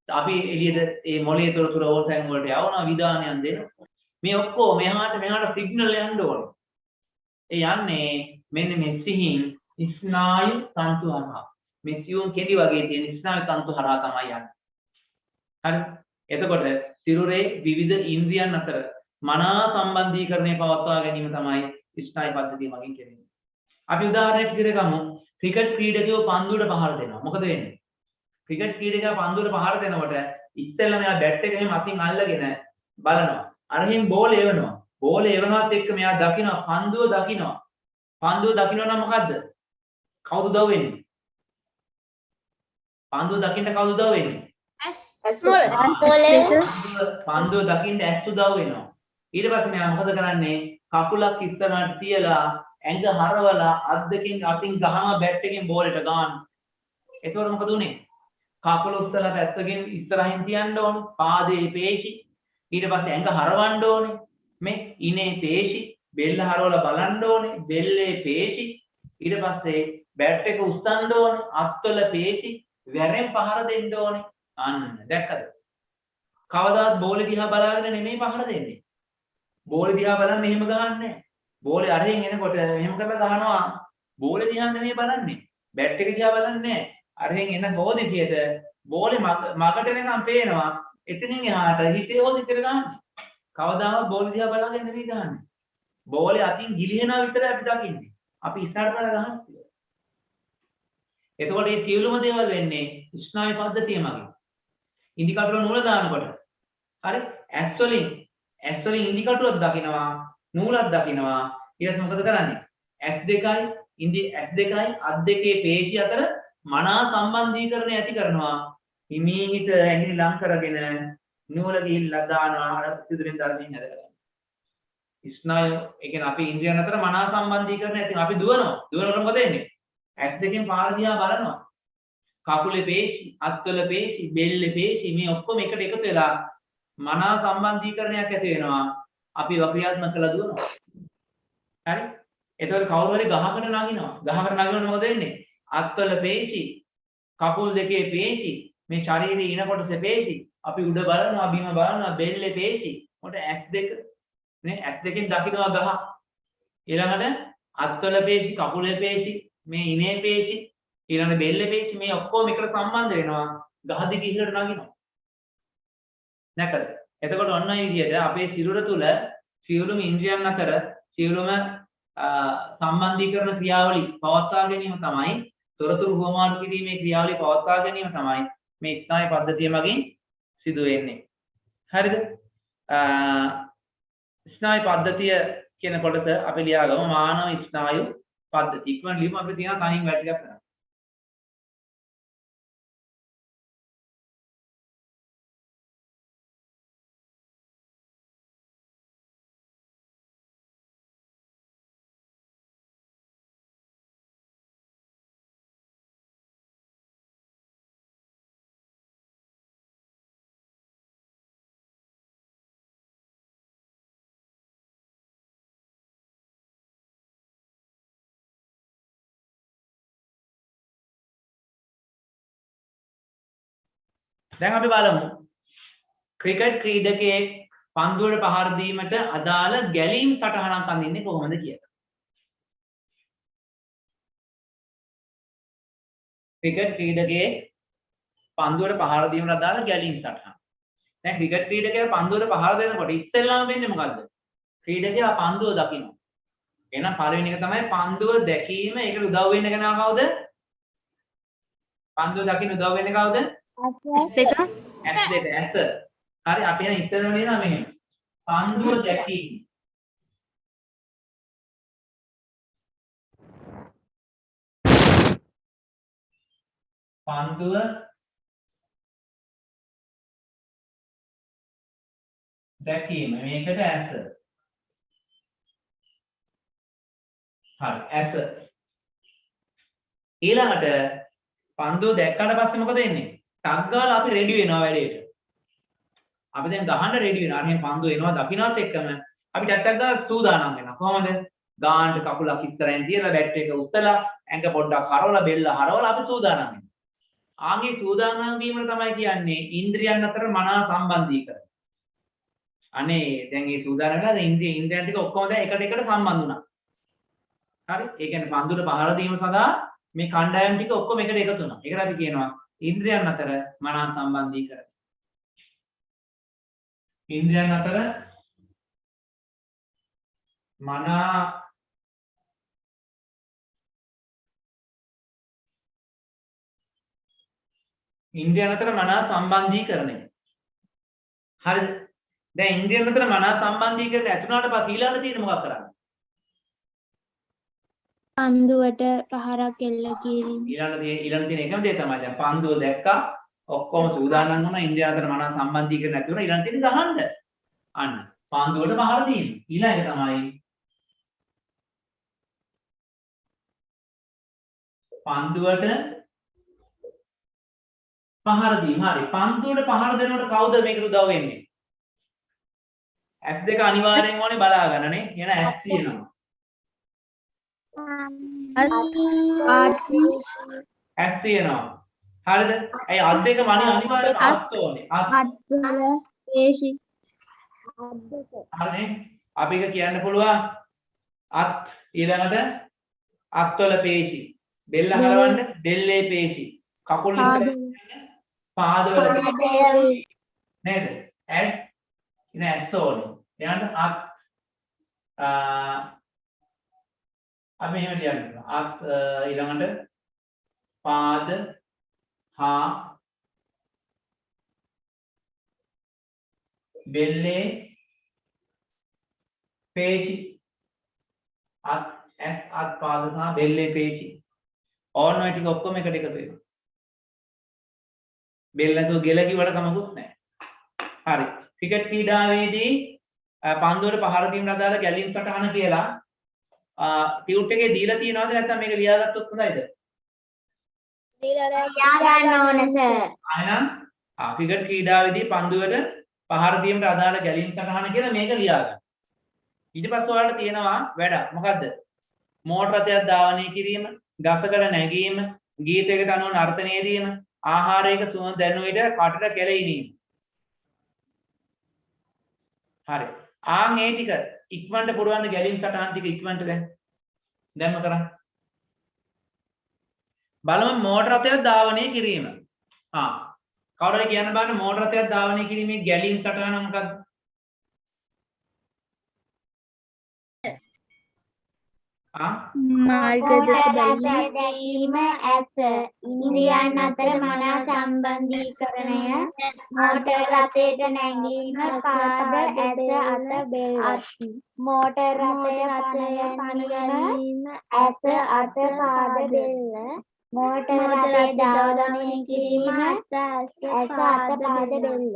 අපි එළියට මේ මොලේ තොරතුරු ඕටැන් වලට යවනවා විධානයන් දෙනවා. මේ ඔක්කොම මෙහාට සිග්නල් යන්න ඕනේ. ඒ යන්නේ මෙන්න මේ සිහින් ස්නායු තන්තු හරහා. මේ සියුම් කෙටි වගේ තියෙන ස්නායු තන්තු හරහා තමයි යන්නේ. හරි. එතකොට සිරුරේ විවිධ ඉන්ද්‍රියන් අතර මනා සම්බන්ධීකරණය පවත්වා ගැනීම තමයි ස්නායු පද්ධතිය මගින් කෙරෙන්නේ. අපි උදාහරණයක් විදිහට ගමු. ක්‍රිකට් ක්‍රීඩකයෝ පන්දුවට පහර දෙනවා. මොකද වෙන්නේ? ක්‍රිකට් ක්‍රීඩකයා පන්දුවට පහර දෙනකොට ඉස්සෙල්ලා මෙයා බැට් එක එහෙම අතින් අල්ලගෙන බලනවා. අරහින් බෝල එවනවා. බෝල එවනවත් එක්ක මෙයා දකිනවා පන්දුව දකිනවා. පන්දුව දකිනවා නම් මොකද්ද? කවුද උදව් වෙන්නේ? පන්දුව දකින්න කවුද උදව් වෙන්නේ? පන්දුව දකින්න ඇස් උදව් වෙනවා. ඊට පස්සේ මෙයා මොකද කරන්නේ? කකුලක් ඉස්සරහට තියලා ඇඟ හරවලා අත් දෙකෙන් අතින් ගහන බැට් එකෙන් බෝලෙට ගන්න. එතකොට මොකද උනේ? කකුල උස්සලා පැත්තකින් ඉස්සරහින් තියන්න ඕන. පාදයේ පේශි. ඊට පස්සේ ඇඟ හරවන්න ඕනේ. මේ ඉනේ පේශි. බෙල්ල හරවලා බලන්න ඕනේ. බෙල්ලේ පේශි. ඊට පස්සේ බැට් එක උස්සන්න ඕනේ. අත්වල පේශි. වැරෙන් පහර දෙන්න ඕනේ. අන්න දැක්කද? කවදාත් බෝලේ දිහා බලාගෙන නෙමෙයි පහර දෙන්නේ. බෝලේ දිහා බලන්නේ එහෙම ගහන්නේ නැහැ. බෝලේ අරෙන් එනකොට එහෙම කරලා ගහනවා. බෝලේ දිහා නෙමෙයි බලන්නේ. බැට් එක දිහා බලන්නේ නැහැ. අරෙන් එන හොදිසියට බෝලේ මගට එනකම් පේනවා. එතනින් එහාට හිතේ හොදිසියට ගහන්නේ. කවදාවත් බෝලේ දිහා බලාගෙන නෙමෙයි ගහන්නේ. බෝලේ අතින් ගිලිහෙනවා විතරයි අපි දකින්නේ. අපි ඉස්සරහට ගහන්නේ. එතකොට මේ සියලුම දේවල් වෙන්නේ ස්නායු පද්ධතිය මගින්. ඉන්දිකටර නූල දානකොට. හරි? ඇස් වලින් ඉන්දිකටරයක් දකිනවා, නූලක් දකිනවා. ඊට මොකද කරන්නේ? ඇස් දෙකයි අත් දෙකේ පේශි අතර මනා සම්බන්ධීකරණය ඇති කරනවා. හිමීහිට ඇඟිලි ලං කරගෙන නූල ගිහිල්ලා දානවා අර සිදුරින් ධර්මයෙන් හැදලා. ස්නායු ඒ කියන්නේ අපි ඉන්ද්‍රියන් අතර මනා සම්බන්ධීකරණය ඇති. අපි දුවනවා. දුවනකොට මොකද වෙන්නේ? ඇස් දෙකෙන් පාර දිහා බලනවා. කකුලේ පේශි, අත්වල පේශි, බෙල්ලේ පේශි මේ ඔක්කොම එකට එකතු වෙලා මනා සම්බන්ධීකරණයක් ඇති වෙනවා. අපි ක්‍රියාත්මක කළා දුවනවා. හරි? එතකොට කවුරු හරි ගහකට නගිනවා. ගහකට නගිනකොට මොකද වෙන්නේ? අත්වල පේශි, කකුල් දෙකේ පේශි, මේ ශරීරයේ ඉන කොටසේ පේශි. අපි උඩ බලනවා, බිම බලනවා, බෙල්ලේ පේශි. මොකට ඇස් දෙක නේ ඇස් දෙකෙන් දකින්නවා ගහ. ඊළඟට අත්වල පේශි, කකුලේ පේශි, මේ ඉනේ පේශි, ඊළඟ බෙල්ලේ පේශි මේ ඔක්කොම එකට සම්බන්ධ වෙනවා. ගහ දිගේ ඉහළට නගිනවා. නැකද? එතකොට ඔන්න ඔය විදිහට අපේ සිරුර තුල සියලුම ඉන්ද්‍රියන් අතර සියලුම සම්බන්ධීකරණ ක්‍රියාවලි පවත්වා ගැනීම තමයි තොරතුරු හුවමාරු කිරීමේ ක්‍රියාවලිය පවත්වා ගැනීම තමයි මේ ස්නායු පද්ධතිය මගින් සිදු වෙන්නේ. හරිද? ස්නායු පද්ධතිය කියන කොටස අපි ලියාගමු මානව ස්නායු පද්ධතිය. ඉක්මන ලියමු අපි තියෙන තනින් වැටි ටිකක් කරන්න. දැන් අපි බලමු ක්‍රිකට් ක්‍රීඩකයෙක් පන්දුවට පහර දීමට අදාළ ගැලීම් සටහනක් අඳින්නේ කොහොමද කියලා. ක්‍රිකට් ක්‍රීඩකයෙක් පන්දුවට පහර දීමට අදාළ ගැලීම් සටහන. දැන් ක්‍රිකට් ක්‍රීඩකයා පන්දුවට පහර දෙනකොට ඉස්සෙල්ලාම වෙන්නේ මොකද්ද? ක්‍රීඩකයා පන්දුව දකිනවා. එහෙනම් පළවෙනි එක තමයි පන්දුව දැකීම. ඒකට උදව් වෙන්න කෙනා කවුද? පන්දුව දකින්න උදව් වෙන්නේ කවුද? ඇස් දෙක ඇස. හරි අපි එහෙනම් ඉස්සරම ලියනවා මෙහෙම. පන්දුව දැකීම. පන්දුව දැකීම. මේකට ඇස. හරි ඇස. ඊළඟට පන්දුව දැක්කට පස්සේ මොකද වෙන්නේ? ටක් ගාලා අපි රෙඩි වෙනවා වැඩේට. අපි දැන් ගහන්න රෙඩි වෙනවා. අනේ පන්දු එනවා දකින්නත් එක්කම අපි ටැට්ටක් ගාලා සූදානම් වෙනවා. කොහොමද? ගානට කකුලක් ඉස්සරහින් තියලා බැට් එක උස්සලා ඇඟ පොඩ්ඩක් හරවලා බෙල්ල හරවලා අපි සූදානම් වෙනවා. ආන්ගේ සූදානම් වීම තමයි කියන්නේ ඉන්ද්‍රියන් අතර මනා සම්බන්ධීකරණය. අනේ දැන් මේ සූදානම් වෙලා ඉන්ද්‍රියන් ටික ඔක්කොම දැන් එකට සම්බන්ධ වුණා. හරි? ඒ කියන්නේ පන්දුට පහර දීම සඳහා මේ කණ්ඩායම් ටික ඔක්කොම එකට එකතු වුණා. ඒකට අපි කියනවා ඉන්ද්‍රියන් අතර මනා සම්බන්ධීකරණය. ඉන්ද්‍රියන් අතර මනා ඉන්ද්‍රියන් අතර මනා සම්බන්ධීකරණය. හරිද? දැන් ඉන්ද්‍රියන් අතර මනා සම්බන්ධීකරණය ඇතුණාට පස්සේ ඊළඟට තියෙන මොකක් කරන්නේ? පන්දුවට පහරක් එල්ල කිරීම. ඊළඟ තියෙන එකම දේ තමයි දැන් පන්දුව දැක්කා ඔක්කොම සූදානම් වුණා ඉන්ද්‍රියන් අතර මනා සම්බන්ධීකරණය ඇති වුණා ඊළඟ තියෙන ගහන්න. අන්න පන්දුවට පහර දීම. ඊළඟ එක තමයි පන්දුවට පහර දීම. හරි. පන්දුවට පහර දෙනකොට කවුද මේකට උදව් වෙන්නේ? S2 අනිවාර්යෙන් ඕනේ බලා ගන්න නේ. එන S තියෙනවා. S තියෙනවා. හරිද? ඒ අත් දෙක මණි අනිවාර්යෙන් අත් ඕනේ. අත්වල පේශි. හරිනේ? අපි එක කියන්න පුළුවන් අත් ඊළඟට අත්වල පේශි. බෙල්ල හරවන්න බෙල්ලේ පේශි. කකුල් පාදවල නේද? S ඉන S ඕනේ. ඊළඟට අත් අපි එහෙම කියනවා. අත් ඊළඟට පාද හා බෙල්ලේ පේශි. අත් අත් පාද හා බෙල්ලේ පේශි. ඕන ඔය ටික ඔක්කොම එකට එකතු වෙනවා. බෙල්ල නැතුව ගෙල කිව්වට කමකුත් නැහැ. හරි. ක්‍රිකට් ක්‍රීඩාවේදී පන්දුවට පහර දීම අදාළ ගැලීම් සටහන කියලා ටියුට් එකේ දීලා තියෙනවද නැත්නම් මේක ලියාගත්තොත් හොඳයිද? ලියා ගන්න ඕන සර්. එහෙනම් ක්‍රිකට් ක්‍රීඩාවේදී පන්දුවට පහර දීමට අදාළ ගැලීම් සටහන කියලා මේක ලියා ගන්න. ඊට පස්සේ ඔයාලට තියෙනවා වැඩක්. මොකද්ද? මෝටර රථයක් ධාවනය කිරීම, ගසකට නැගීම, ගීතයකට අනුව නර්තනය දීම, ආහාරයක සුවඳ දැනුන විට කටට කෙලෙයිනීම. හරි. ආන් ඒ ටික ඉක්මනට පුරවන්න ගැලීම් සටහන් ටික ඉක්මනට දැන්ම කරන්න. බලමු මෝටර රථයක් ධාවනය කිරීම. කවුරුද කියන්න බලන්න මෝටර රථයක් ධාවනය කිරීමේ ගැලීම් සටහන මොකක්ද? මාර්ග දෙස දැකීම ඇස ඉන්ද්‍රියන් අතර මනා සම්බන්ධීකරණය මෝටර රථයට නැගීම පාද ඇස අත බෙල්ල මෝටර රථය පනවීම ඇස අත පාද බෙල්ල මෝටර රථය ධාවනය කිරීම ඇස අත පාද බෙල්ල.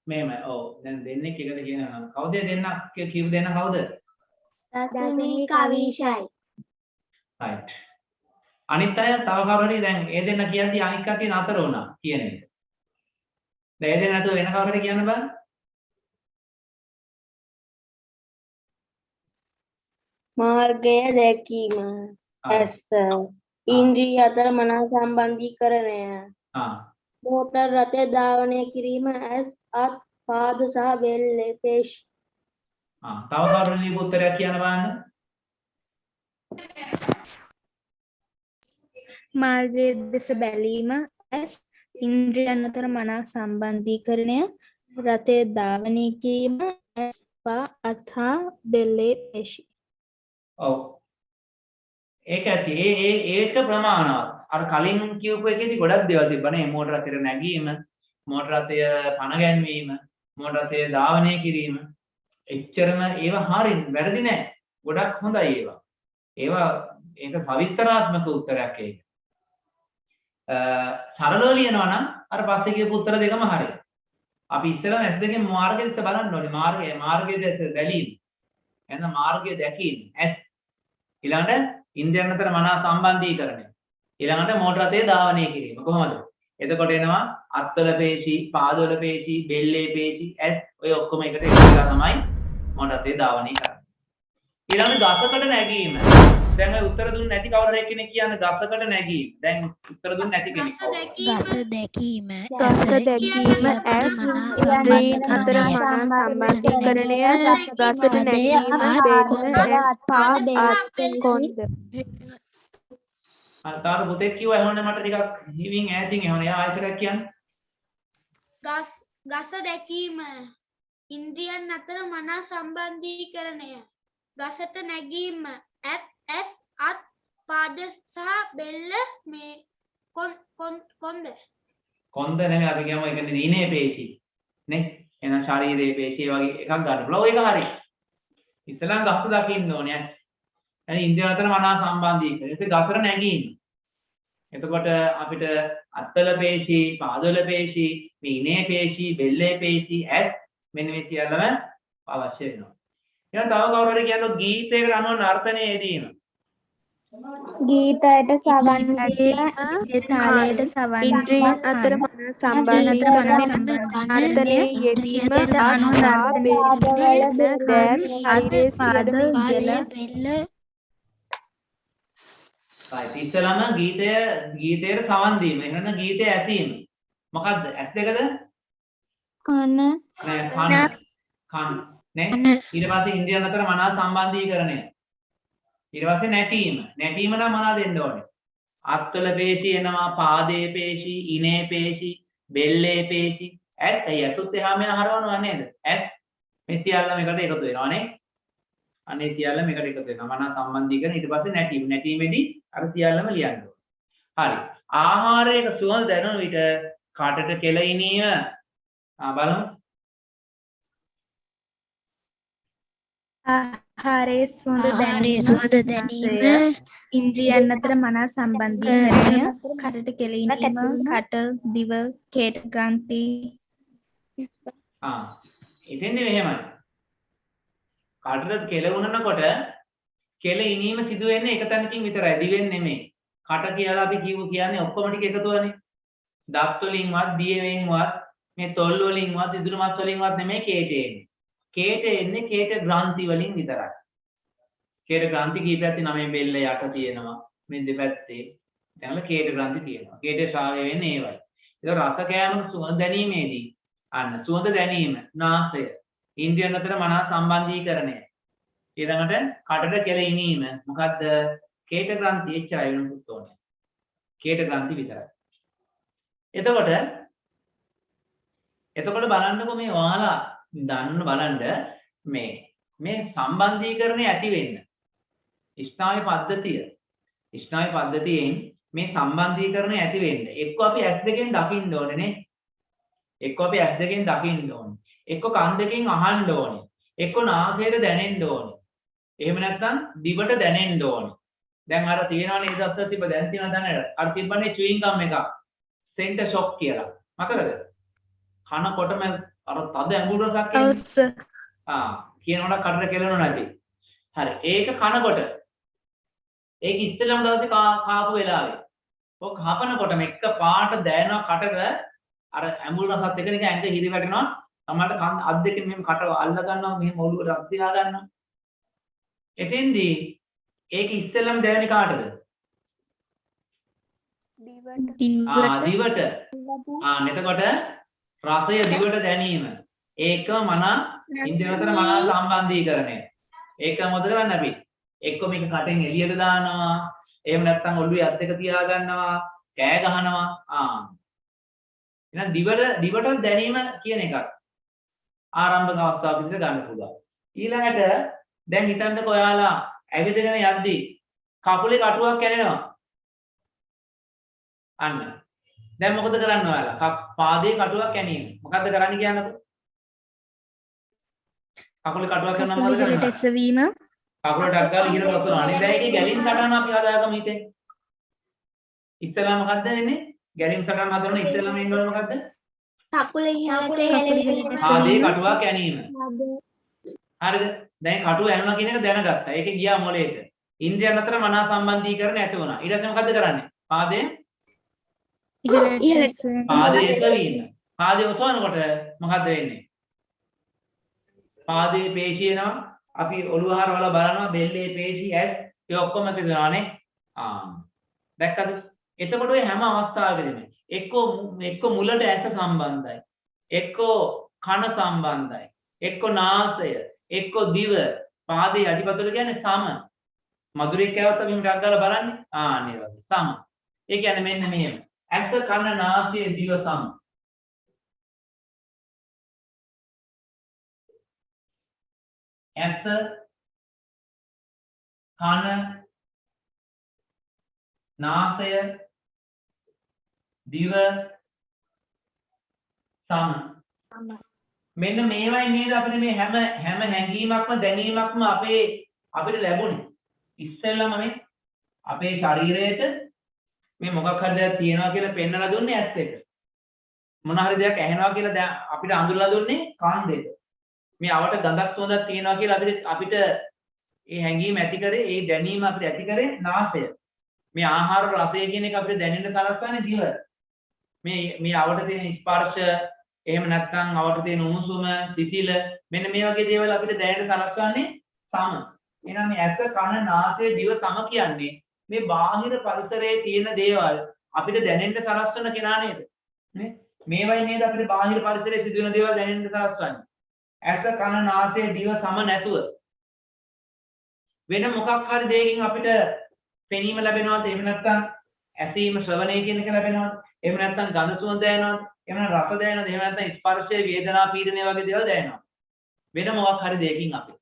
මේම ඔව් දැන් දෙන්නේ එකට කියනවා. කවුද දෙන්න කිව් දෙන්න කවුද? දසුනී කවිෂයි. right. අනිත් අය තව කවුරු හරි දැන් ඒ දෙන්න කියද්දි අනිත් කට්ටිය නතර වුණා කියන එක. දැන් ඒ දෙන්න නැතුව වෙන කවුරු හරි කියන්න බෑ. මාර්ගය දැකීම ඇස ඉන්ද්‍රිය අතර මනා සම්බන්ධීකරණය මෝටර රථය ධාවනය කිරීම ඇස් අත් පාද සහ බෙල්ලේ පේශි. තව කවුරු හරි උත්තරයක් කියන්න බලන්න. මාර්ගය දෙස බැලීම ඇස් ඉන්ද්‍රියන් අතර මනා සම්බන්ධීකරණය රථය ධාවනය කිරීම ඇස් පා අත් හා බෙල්ලේ පේශි. ඔව්. ඒක ඇති. ඒක ප්‍රමාණවත්. අර කලින් කියපු එකේදී ගොඩක් දේවල් තිබ්බනේ. මෝටර රථයට නැගීම, මෝටර රථය පණ ගැන්වීම, මෝටර රථය ධාවනය කිරීම. එච්චරම ඒවා හරිය වැරදි නෑ. ගොඩක් හොඳයි ඒවා. ඒක පවිත්‍රාත්මක උත්තරයක් ඒක. සරලව ලියනවා නම් අර පස්සේ කියපු උත්තර දෙකම හරියි. අපි ඉස්සෙල්ලා S දෙකෙන් මාර්ගය දිහා බලන්න ඕනේ. මාර්ගය දැස බැලීම. එහෙනම් මාර්ගය දැකීම. S ඊළඟට ඉන්ද්‍රියන් අතර මනා සම්බන්ධීකරණය. ඊළඟට මෝටර රථයේ ධාවනය කිරීම. කොහොමද? එතකොට එනවා අත්වල පේශි, පාදවල පේශි, බෙල්ලේ පේශි, ඇස් ඔය ඔක්කොම එකට එකතුලා තමයි මොන රතේ ධාවනය කරන්නේ. ඊළඟ ගසකට නැගීම. දැන් ඔය උත්තර දුන්නේ නැති කවුරු හරි කෙනෙක් කියන්නේ ගසකට නැගීම. දැන් උත්තර දුන්නේ නැති කෙනෙක් කවුරුද? ගස දැකීම ගස දැකීම ඇස් ඉන්ද්‍රියන් අතර මනා සම්බන්ධීකරණය ගසට නැගීම බෙල්ල ඇස් පා අත් කොන්ද අර පුතේ කිව්වා එහෙනම් මට ටිකක් හිවින් ඈතින් එහෙනම් එයා ආයෙත් කියන්නේ. ගස දැකීම ඉන්ද්‍රියන් අතර මනා සම්බන්ධීකරණය ගසට නැගීම ඇස් අත් පාද සහ බෙල්ල මේ කොන්ද නෙමෙයි අපි කියමු ඒක දීනේ පේශි නේ එහෙනම් ශරීරයේ පේශි වගේ එකක් ගන්න පුළුවන් ඒක හරි ඉතලන් ගස් දකින්න ඕනේ يعني ඉන්ද්‍රිය අතර මනා සම්බන්ධීකරණය ඒක ගසට නැගීම එතකොට අපිට අත්වල පේශි පාදවල පේශි දීනේ පේශි බෙල්ලේ පේශි ඇස් මෙන්න මේ සියල්ලම අවශ්‍ය වෙනවා එහෙනම් තව කවුරු හරි කියනවා ගීතයකට අනුව නර්තනය යෙදීම ගීතයට සවන් දීම ඒ තාලයට සවන් ඉන්ද්‍රියන් අතර මනා සම්බන්ධීකරණය නර්තනය යෙදීම අනුසා පාදවල දැස් ශරීරයේ සියලුම ඉන්ද්‍රිය ඉතින් ගීතයට සවන් දීම. එහෙනම් ගීතය ඇසීම. මොකද්ද? ඇස් දෙකද? කන නෑ කන නේ? ඊට පස්සේ ඉන්ද්‍රියන් අතර මනා සම්බන්ධීකරණය. ඊට පස්සේ නැටීම. නැටීම නම් මොනවද දෙන්න ඕනේ? අත්වල පේශි එනවා, පාදයේ පේශි, ඉනේ පේශි, බෙල්ලේ පේශි. ඇස් ඇතුත් එහා මෙහා හරවනවා නේද? ඇස් මේ සියල්ලම එකට එකතු වෙනවා නේ? අනේ සියල්ලම එකට එකතු වෙනවා. මනා සම්බන්ධීකරණ ඊට පස්සේ නැටීම. නැටීමේදී අර සියල්ලම ලියන්න ඕනේ. හරි. ආහාරයක සුවඳ දැනෙන විට කාටට කෙලිනීම බලමු. ආහාරයේ සුවඳ දැනීම ඉන්ද්‍රියන් අතර මනා සම්බන්ධීකරණය කටට කෙලීම කට දිව කේට ග්‍රන්ථි ඉතින්නේ මෙහෙමයි. කටට කෙල වුණනකොට කෙල ඉනීම සිදු වෙන්නේ එක තැනකින් විතරයි. දිවෙන් නෙමෙයි. කට කියලා අපි කියන්නේ ඔක්කොම ටික එකතුවනේ. දත් වලින්වත්, දියවෙන්වත්, මේ තොල් වලින්වත්, ඉදුරු මස් වලින්වත් නෙමෙයි කේටේ එන්නේ. කේටේ එන්නේ කේට ග්‍රන්ථි වලින් විතරයි. කේට ග්‍රන්ථි කීපයක් තියෙනවා. මේ බෙල්ල යට තියෙනවා. මේ දෙපැත්තේ. දැන්ල කේට ග්‍රන්ථි තියෙනවා. කේටේ ශ්‍රාවය වෙන්නේ ඒවයි. ඒක රස කෑම සුවඳ දැනීමේදී අන්න සුවඳ දැනීම, නාසය, ඉන්ද්‍රියන් අතර මනා සම්බන්ධීකරණය. ඊළඟට කටට කෙල ඉනීම මොකද්ද? කේට ග්‍රන්ථි එච්චරයි වෙනුත් ඕනේ. කේට ග්‍රන්ථි විතරයි. එතකොට බලන්නකො මේ ඔයාලා බලන්න මේ සම්බන්ධීකරණය ඇති වෙන්න. ස්නායු පද්ධතියෙන් මේ සම්බන්ධීකරණය ඇති වෙන්න. එක්ක අපි ඇස් දෙකෙන් දකින්න ඕනේ නේ. එක්ක කන් දෙකෙන් අහන්න ඕනේ. එක්ක නාසයට දැනෙන්න ඕනේ. එහෙම නැත්නම් දිවට දැනෙන්න ඕනේ. දැන් අර තියෙනවනේ ඒ දස්ස තිබ්බ දැන් තියෙනවා දැනට. අර තිබ්බනේ චුයින් ගම් එකක්. සෙන්ටර් ෂොක් කියලා. මතකද? කනකොටම අර තද ඇඹුල් රසක් එන්නේ. කියනකොට කටට කෙලෙනව නැති. හරි. ඒක කනකොට. ඒක ඉස්සෙල්ලම දවසේ කාපු වෙලාවේ. ඔක කපනකොටම එක පාට දැනෙනවා කටට අර ඇඹුල් රසත් එක නිකන් ඇඟ හිරි වැටෙනවා. තමයි කන් අත් දෙකෙන් මෙහෙම කට අල්ල ගන්නවා මෙහෙම ඔළුවට අත් දිහා ගන්නවා. එතෙන්දී ඒක ඉස්සෙල්ලම දැනෙන්නේ කාටද? දිවට. එතකොට රසය දිවට දැනීම. ඒකම මන ඉන්ද්‍රිය අතර මන සම්බන්ධීකරණය. ඒක මොකද කරන්නේ අපි? එක්ක මේක කටෙන් එළියට දානවා. එහෙම නැත්නම් ඔළුවේ අත් දෙක තියා ගන්නවා. කෑ ගහනවා. එහෙනම් දිවට දැනීම කියන එකක්. ආරම්භක අවස්ථාව විදිහට ගන්න පුළුවන්. ඊළඟට දැන් හිතන්නකෝ ඔයාලා ඇවිදගෙන යද්දී කකුලේ කටුවක් කැඩෙනවා. අන්න. දැන් මොකද කරන්න ඔයාලා? පාදයේ කටුවක් කැණීම. මොකද්ද කරන්න කියන්නකෝ? කකුලේ කටුවක් කරනවා මොකද කරන්නේ? කකුලට එසවීම. කකුලට අක්කාල ඉහළ රොස්සනවා. අනිත් දැන් ගැලින් සටහන අපි හදාගමු හිතේ. ඉස්සලා මොකද්ද වෙන්නේ? ගැලින් සටහන හදන ඉස්සලාම ඉන්නවනේ මොකද්ද? කකුල ඉහළට පාදයේ කටුවක් කැණීම. හරිද? දැන් කටුව ඇනුණා කියන එක දැනගත්තා. ඒක ගියා මොලේට. ඉන්ද්‍රියන් අතර මනා සම්බන්ධීකරණ ඇති වුණා. ඊට පස්සේ මොකද්ද කරන්නේ? පාදයේ ඉහළට පාදයේ එසවීම. පාදයේ ඔසවනකොට මොකද්ද වෙන්නේ? පාදයේ පේශි එනවා. අපි ඔළුව හරවලා බලනවා බෙල්ලේ පේශි ඇස් ඒ ඔක්කොම තියනවානේ. දැක්කද? එතකොට ඔය හැම අවස්ථාවකදීම එක්ක මුලට ඇස සම්බන්ධයි. එක්ක කන සම්බන්ධයි. එක්ක නාසය, එක්ක දිව, පාදයේ අඩිපතුල කියන්නේ සම. මధుරේ කෑවත් අපි මෙතන දාලා බලන්නේ. අනේ වගේ සම. ඒ කියන්නේ මෙන්න මෙහෙම. ඇස, කන, නාසය, දිව සම. ඇස, කන, නාසය, දිව සම. මෙන්න මේවයි නේද අපිට මේ හැම හැඟීමක්ම දැනීමක්ම අපිට ලැබුණේ. ඉස්සෙල්ලාම මේ අපේ ශරීරයට මේ මොකක් හරි දෙයක් තියෙනවා කියලා පෙන්වලා දුන්නේ ඇස් එක. මොන හරි දෙයක් ඇහෙනවා කියලා දැන් අපිට අඳුරලා දුන්නේ කන් දෙක. මේ අවට ගඳක් සුවඳක් තියෙනවා කියලා අපිට ඒ හැඟීම ඇති කරේ, ඒ දැනීම අපිට ඇති කරේ නාසය. මේ ආහාර රසය කියන එක අපිට දැනෙන්න සලස්වන්නේ දිව. මේ අවට තියෙන ස්පර්ශ, එහෙම නැත්නම් අවට තියෙන උණුසුම, සිසිල, මෙන්න මේ වගේ දේවල් අපිට දැනෙන්න සලස්වන්නේ සම. එහෙනම් මේ ඇස, කන, නාසය, දිව සම කියන්නේ මේ බාහිර පරිසරයේ තියෙන දේවල් අපිට දැනෙන්න සලස්වන කෙනා නේද? නේ? මේවයි නේද අපිට බාහිර පරිසරයේ සිදුවෙන දේවල් දැනෙන්න සලස්වන්නේ. ඇස, කන, නාසය, දිව සම නැතුව වෙන මොකක් හරි දෙයකින් අපිට පෙනීම ලැබෙනවද? එහෙම නැත්නම් ඇසීම, ශ්‍රවණය කියන එක ලැබෙනවද? එහෙම නැත්නම් ගඳ සුවඳ දැනෙනවද? එහෙම නැත්නම් රස දැනෙනවද? එහෙම නැත්නම් ස්පර්ශය, වේදනා, පීඩනය වගේ දේවල් දැනෙනවද? වෙන මොකක් හරි දෙයකින් අපිට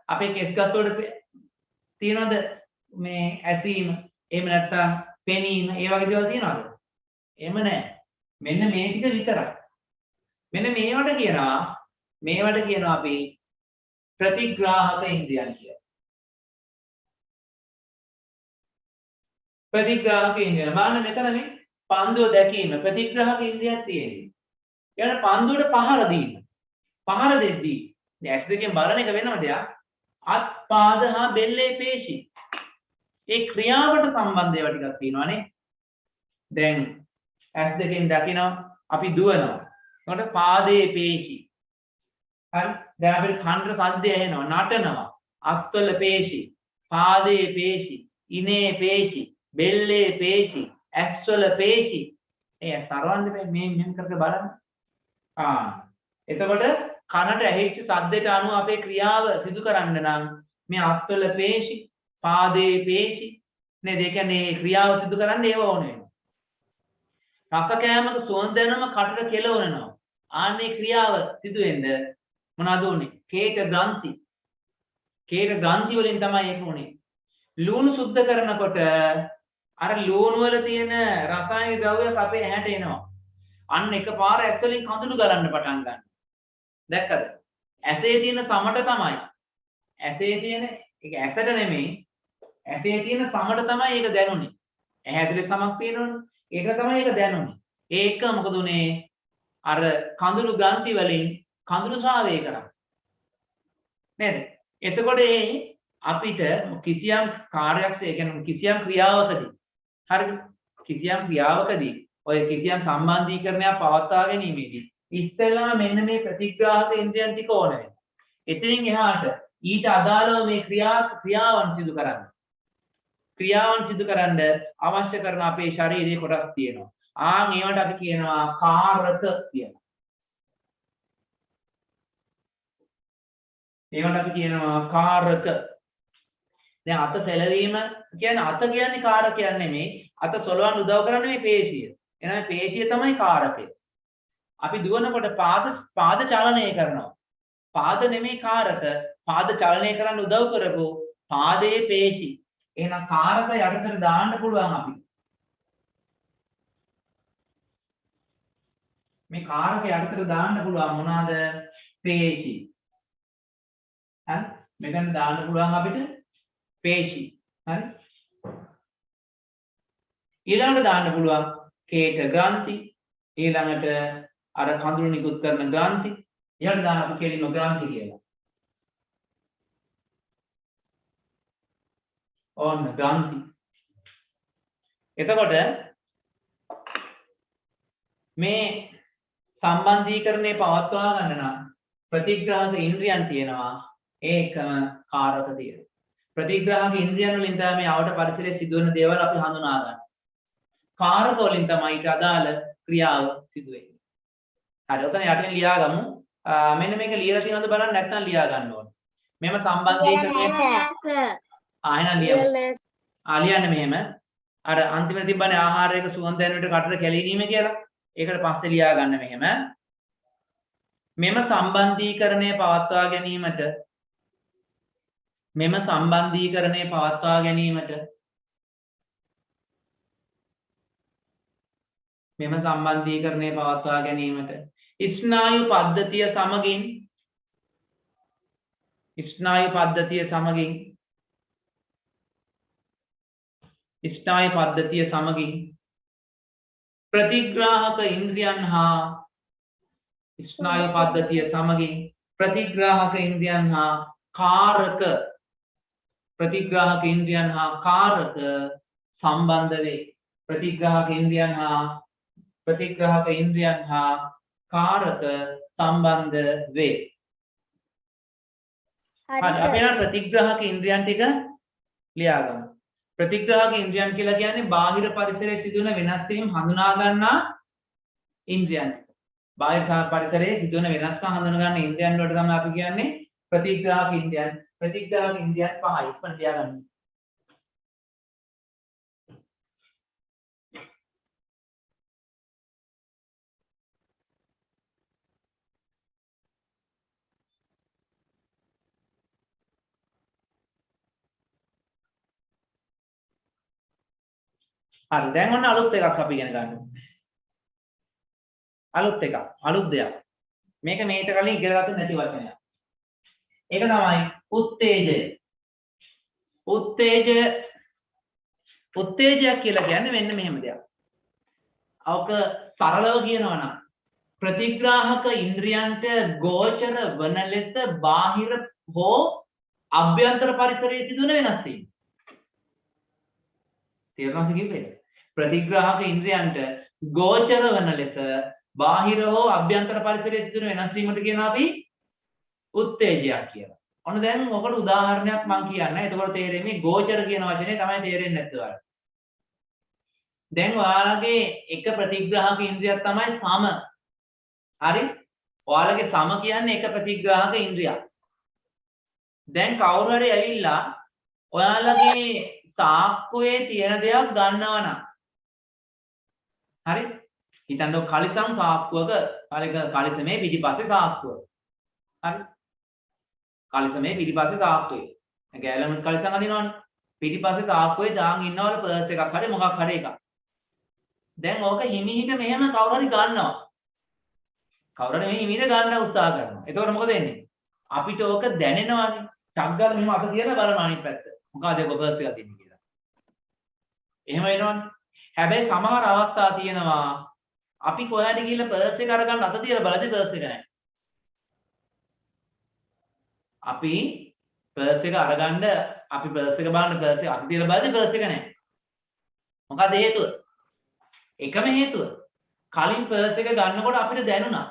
අපේ කෙස් ගස් වල තියෙනවද මේ ඇසීම, එහෙම නැත්නම් පෙනීම, ඒ වගේ දේවල් තියෙනවද? එහෙම නැහැ. මෙන්න මේ ටික විතරයි. මෙන්න මේවට කියනවා අපි ප්‍රතිග්‍රාහක ඉන්ද්‍රියන් කියලා. ප්‍රතිග්‍රාහක ඉන්ද්‍රිය. බලන්න මෙතන මේ පන්දුව දැකීම ප්‍රතිග්‍රාහක ඉන්ද්‍රියක් තියෙනවා. ඊට පන්දුවට පහර දීම. පහර දෙද්දී දැන් ඇස් දෙකෙන් බලන එක වෙනම දෙයක්. අත්, පාද හා බෙල්ලේ පේශි. ඒ ක්‍රියාවට සම්බන්ධ ඒවා ටිකක් තියෙනවානේ. දැන් ඇස් දෙකෙන් දකිනවා අපි දුවනවා. එතකොට පාදයේ පේශි. හරි. දැන් අපිට කන්ට සද්දය ඇහෙනවා, නටනවා. අත්වල පේශි, පාදයේ පේශි, ඉනේ පේශි, බෙල්ලේ පේශි, ඇස්වල පේශි. ඒ සරවන්න මේ මෙහෙම කරලා බලන්න. එතකොට කනට ඇහිච්ච සද්දයට අනුව අපේ ක්‍රියාව සිදු කරන්න නම් මේ අත්වල පේශි, පාදයේ පේශි නේද? ඒ කියන්නේ ක්‍රියාව සිදු කරන්න ඒව ඕනේ වෙනවා. රස කෑමක සුවඳ දැනම කටට කෙලවනවා. ආන්නේ ක්‍රියාව සිදු වෙන්න මොනවද උනේ? කේක ග්‍රන්ථි. කේක ග්‍රන්ථි වලින් තමයි ඒක උනේ. ලුණු සුද්ධ කරනකොට අර ලුණු වල තියෙන රසායනික ද්‍රව්‍ය අපේ ඇහැට එනවා. අන්න එකපාර ඇස්වලින් කඳුළු ගලන්න පටන් ගන්නවා. දැක්කද? ඇසේ තියෙන සමට තමයි. ඇසේ තියෙන ඒක ඇසට නෙමෙයි. ඇසේ තියෙන සමට තමයි ඒක දැනුනේ. ඇහැ ඇතුලේ සමක් තියෙනවනේ. ඒක තමයි ඒක දැනුනේ. ඒක මොකද උනේ? අර කඳුළු ග්‍රන්ථි වලින් කඳුළු ශ්‍රාවය කරා. නේද? එතකොට අපිට කිසියම් කාර්යයක්, ඒ කියන්නේ කිසියම් ක්‍රියාවකදී හරිද? කිසියම් ක්‍රියාවකදී ඔය කිසියම් සම්බන්ධීකරණයක් පවත්වා ගැනීමේදී ඉස්සෙල්ලා මෙන්න මේ ප්‍රතිග්‍රාහක ඉන්ද්‍රියන් ටික ඕන වෙනවා. එතනින් එහාට ඊට අදාළව මේ ක්‍රියාවන් සිදු කරන්න. ක්‍රියාවන් සිදු කරන්න අවශ්‍ය කරන අපේ ශරීරයේ කොටස් තියෙනවා. ඒවට අපි කියනවා කාරක කියලා. ඒවට අපි කියනවා කාරක. දැන් අත සැලවීම කියන්නේ අත කියන්නේ කාරකයක් නෙමෙයි. අත සොලවන්න උදව් කරන්නේ මේ පේශිය. එහෙනම් පේශිය තමයි කාරකය. අපි දුවනකොට පාද චලනය කරනවා. පාද නෙමෙයි කාරක. පාද චලනය කරන්න උදව් කරපු පාදයේ පේශි. එහෙනම් කාරක යටතට දාන්න පුළුවන් අපිට. මේ කාරක යටතට දාන්න පුළුවන් මොනවාද? පේශි. හරි? මෙතන දාන්න පුළුවන් අපිට පේශි. හරි? ඊළඟට දාන්න පුළුවන් කේක ග්‍රන්ථි. ඊළඟට අර කඳුළු නිකුත් කරන ග්‍රන්ථි. ඊළඟට දාන්න අපි කියනවා ග්‍රන්ථි කියලා. ඕන්න ග්‍රන්ථි. එතකොට මේ සම්බන්ධීකරණය පවත්වා ගන්න නම් ප්‍රතිග්‍රාහක ඉන්ද්‍රියන් තියෙනවා ඒකම කාරක තියෙනවා. ප්‍රතිග්‍රාහක ඉන්ද්‍රියන් වලින් තමයි මේ ආවට පරිසරයේ සිදුවන දේවල් අපි හඳුනා ගන්න. කාරක වලින් තමයි ඊට අදාළ ක්‍රියාව සිදු වෙන්නේ. හරි ඔතන යටින් ලියාගමු. මෙන්න මේක ලියලා තියෙනවද බලන්න නැත්නම් ලියා ගන්න ඕනේ. මෙහෙම සම්බන්ධීකරණය එහෙනම් ලියමු. ලියන්න මෙහෙම. අර අන්තිමට තිබ්බනේ ආහාරයක සුවඳ දැනෙන්නට කටට කැළීම කියලා. ඒකට පස්සේ ලියා ගන්න මෙහෙම. මෙම සම්බන්ධීකරණය පවත්වා ගැනීමට ස්නායු පද්ධතිය සමගින් ප්‍රතිග්‍රාහක ඉන්ද්‍රියන් හා ස්නායු පද්ධතිය සමගින් ප්‍රතිග්‍රාහක ඉන්ද්‍රියන් හා කාරක සම්බන්ධ වේ. ප්‍රතිග්‍රාහක ඉන්ද්‍රියන් හා කාරක සම්බන්ධ වේ. හරි අපි නම් ප්‍රතිග්‍රාහක ඉන්ද්‍රියන් ටික ලියාගමු. ප්‍රතිග්‍රාහක ඉන්ද්‍රියන් කියලා කියන්නේ බාහිර පරිසරයේ සිදුවන වෙනස් වීම් හඳුනා ගන්නා ඉන්ද්‍රියන්. බාහිර පරිසරයේ සිදුවන වෙනස්කම් හඳුනා ගන්න ඉන්ද්‍රියන් වලට තමයි අපි කියන්නේ ප්‍රතිග්‍රාහක ඉන්ද්‍රියන්. ප්‍රතිග්‍රාහක ඉන්ද්‍රියන් පහයි ඉක්මනට ලියාගන්න. හරි දැන් ඔන්න අලුත් එකක් අපි ඉගෙන ගන්නවා. අලුත් දෙයක්. මේක මේකට කලින් ඉගෙන ගත්තේ නැති වචනයක්. ඒක තමයි උත්තේජය. උත්තේජය කියලා කියන්නේ මෙන්න මෙහෙම දෙයක්. අවක සරලව කියනවා නම් ප්‍රතිග්‍රාහක ඉන්ද්‍රියන්ට ගෝචර වන ලෙස බාහිර හෝ අභ්‍යන්තර පරිසරයේ සිදුවන වෙනස් වීම. තේරුණාද කිව්වේ? ප්‍රතිග්‍රාහක ඉන්ද්‍රියන්ට ගෝචර වන ලෙස බාහිර හෝ අභ්‍යන්තර පරිසරයේ සිදුවන වෙනස් වීමට කියනවා අපි උත්තේජයක් කියලා. ඔන්න දැන් ඔකට උදාහරණයක් මම කියන්නම්. එතකොට තේරෙන්නේ ගෝචර කියන වචනේ තමයි තේරෙන්නේ නැද්ද ඔයාලට? දැන් ඔයාලගේ එක ප්‍රතිග්‍රාහක ඉන්ද්‍රියක් තමයි සම. හරි? ඔයාලගේ සම කියන්නේ එක ප්‍රතිග්‍රාහක ඉන්ද්‍රියක්. දැන් කවුරු හරි ඇවිල්ලා ඔයාලගේ තාක්කුවේ තියෙන දෙයක් ගන්නවා නම් හරි? හිතන්න කලිසම් තාක්කුවක කලිසමේ පිටිපස්සේ තාක්කුව. හරි? කලිසමේ පිටිපස්සේ තාක්කුවේ. දැන් ගෑලම කලිසම් අදිනවනේ. පිටිපස්සේ තාක්කුවේ දාන් ඉන්නවල පර්ස් එකක් හරි මොකක් හරි එකක්. දැන් ඕක හිමිහිට මෙහෙම කවුරු හරි ගන්නවා. කවුරු හරි මේ හිමිහිට ගන්න උත්සාහ කරනවා. එතකොට මොකද වෙන්නේ? අපිට ඕක දැනෙනවානේ. ටග්ගල මෙහෙම අත තියලා බලන අනිත් පැත්ත. මොකද ඒක පර්ස් එකක් දෙන්නේ කියලා. එහෙම වෙනවනේ. හැබැයි සමහර අවස්ථා තියෙනවා අපි කොහාට ගිහිල්ලා පර්ස් එක අරගන්න අත තියලා බලද්දි පර්ස් එක නැහැ. අපි පර්ස් එක අරගන්න අපි පර්ස් එක බලන්න පර්ස් එක අත තියලා බලද්දි පර්ස් එක නැහැ. මොකද හේතුව? එකම හේතුව. කලින් පර්ස් එක ගන්නකොට අපිට දැනුණා.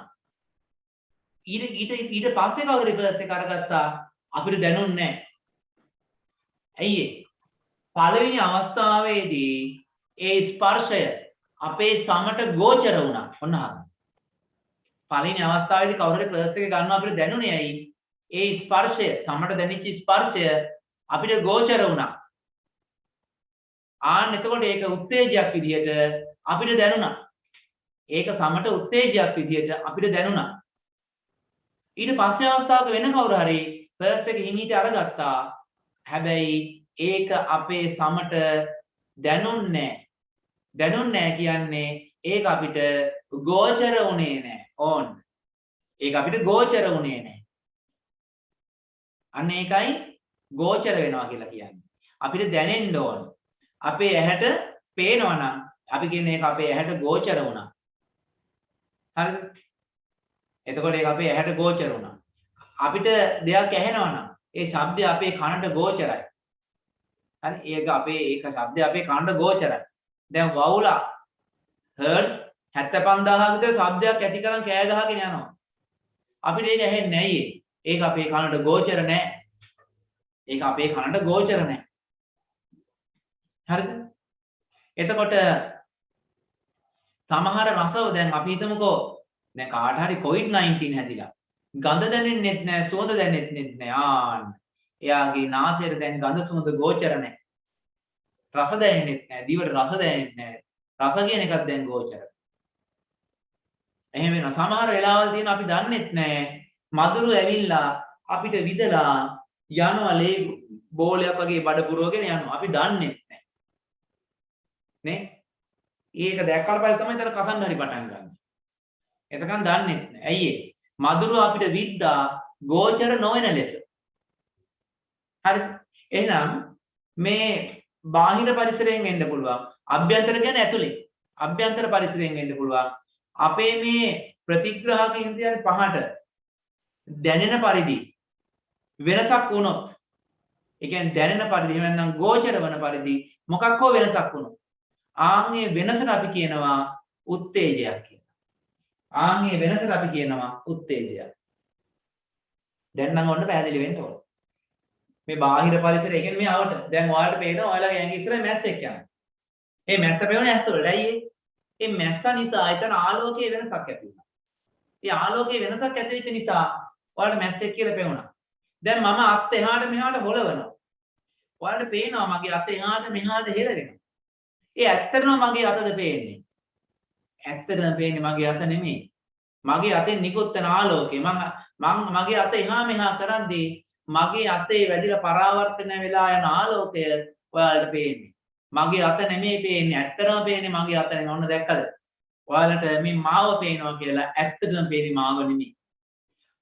ඊට පස්සේ කවුරු පර්ස් එක අරගත්තා අපිට දැනුන්නේ නැහැ. ඇයි ඒ? පළවෙනි අවස්ථාවේදී ඒ ස්පර්ශය අපේ සමට ගෝචර වුණා. ඔන්න අහන්න. පළවෙනි අවස්ථාවේදී කවුරු හරි පර්ස් එක ගන්නවා අපිට දැනුනේ ඇයි? ඒ ස්පර්ශය සමට දැනෙච්ච ස්පර්ශය අපිට ගෝචර වුණා. එතකොට ඒක උත්තේජයක් විදියට අපිට දැනුණා. ඒක සමට උත්තේජයක් විදියට අපිට දැනුණා. ඊට පස්සේ අවස්ථාවක වෙන කවුරු හරි පර්ස් එක හිමීට අරගත්තා. හැබැයි ඒක අපේ සමට දැනුන්නේ නැහැ කියන්නේ ඒක අපිට ගෝචර වුණේ නැහැ. ඕන්. ඒක අපිට ගෝචර වුණේ නැහැ. අන්න ඒකයි ගෝචර වෙනවා කියලා කියන්නේ. අපිට දැනෙන්න ඕන. අපේ ඇහැට පේනවා නම් අපි කියන්නේ ඒක අපේ ඇහැට ගෝචර වුණා. හරිද? එතකොට ඒක අපේ ඇහැට ගෝචර වුණා. අපිට දෙයක් ඇහෙනවා නම් ඒ ශබ්දය අපේ කනට ගෝචරයි. හරි? ඒක ශබ්දය අපේ කනට ගෝචරයි. දැන් වවුලා heard 75000 විතර ශබ්දයක් ඇති කරන් කෑ ගහගෙන යනවා. අපිට ඒක ඇහෙන්නේ නැයි. ඒක අපේ කනට ගෝචර නැහැ. ඒක අපේ කනට ගෝචර නැහැ. හරිද? එතකොට සමහර රසව දැන් අපි හිතමුකෝ දැන් කාට හරි COVID-19 හැදිලා. ගඳ දැනෙන්නෙත් නැහැ, සුවඳ දැනෙන්නෙත් නැහැ. එයාගේ නාසයට දැන් ගඳ සුවඳ ගෝචර නැහැ. රස දැනෙන්නෙත් නැහැ, දිවට රස දැනෙන්නෙත් නැහැ. රස කියන එකක් දැන් ගෝචර. එහෙම වෙනවා. සමහර වෙලාවල් තියෙන අපි දන්නෙත් නැහැ. මధుරු ඇවිල්ලා අපිට විදලා යනවා ලේ බෝලයක් වගේ බඩ පුරවගෙන යනවා. අපි දන්නෙත් නැහැ. නේ? ඒක දැක්කට පස්සේ තමයි තර කසන්න හරි පටන් ගන්න. එතකන් දන්නෙත් නැහැ. ඇයි ඒ? මధుරු අපිට විද්දා ගෝචර නොවන ලෙස. හරි. එහෙනම් මේ බාහිර පරිසරයෙන් එන්න පුළුවන්. අභ්‍යන්තර කියන්නේ ඇතුලේ. අභ්‍යන්තර පරිසරයෙන් එන්න පුළුවන්. අපේ මේ ප්‍රතිග්‍රාහක ඉන්ද්‍රියන් පහට දැනෙන පරිදි වෙනසක් වුණොත්, ඒ කියන්නේ දැනෙන පරිදි එහෙම නැත්නම් ගෝචර වන පරිදි මොකක් හෝ වෙනසක් වුණොත්, ආන්ගේ වෙනසට අපි කියනවා උත්තේජයක් කියලා. ආන්ගේ වෙනසට අපි කියනවා උත්තේජයක්. දැන් නම් ඔන්න පැහැදිලි වෙන්න ඕන. මේ බාහිර පරිසරය කියන්නේ මේ ආවට දැන් ඔයාලට පේනවා ඔයාලගේ ඇඟ ඉස්සර මැස්සෙක් යනවා. මේ මැස්ස පේන්නේ ඇස් වලට. ඇයි ඒ? මේ මැස්ස නිසා එතන ආලෝකයේ වෙනසක් ඇති වෙනවා. ඒ ආලෝකයේ වෙනසක් ඇති වෙච්ච නිසා ඔයාලට මැස්සෙක් කියලා පේනවා. දැන් මම අත් එහාට මෙහාට හොලවනවා. ඔයාලට පේනවා මගේ අත එහාට මෙහාට හෙලවෙනවා. ඒ ඇත්තටම මගේ අතද පේන්නේ? ඇත්තටම පේන්නේ මගේ අත නෙමෙයි. මගේ අතෙන් නිකුත් වෙන ආලෝකය. මම මගේ අත එහා මෙහා කරද්දී මගේ අතේ වැඩිලා පරාවර්තන වෙලා යන ආලෝකය ඔයාලට පේන්නේ. මගේ අත නෙමෙයි පේන්නේ. ඇත්තටම පේන්නේ මගේ අත නෙමෙයි. ඔන්න දැක්කද? ඔයාලට මේ මාව පේනවා කියලා ඇත්තටම පේන්නේ මාව නෙමෙයි.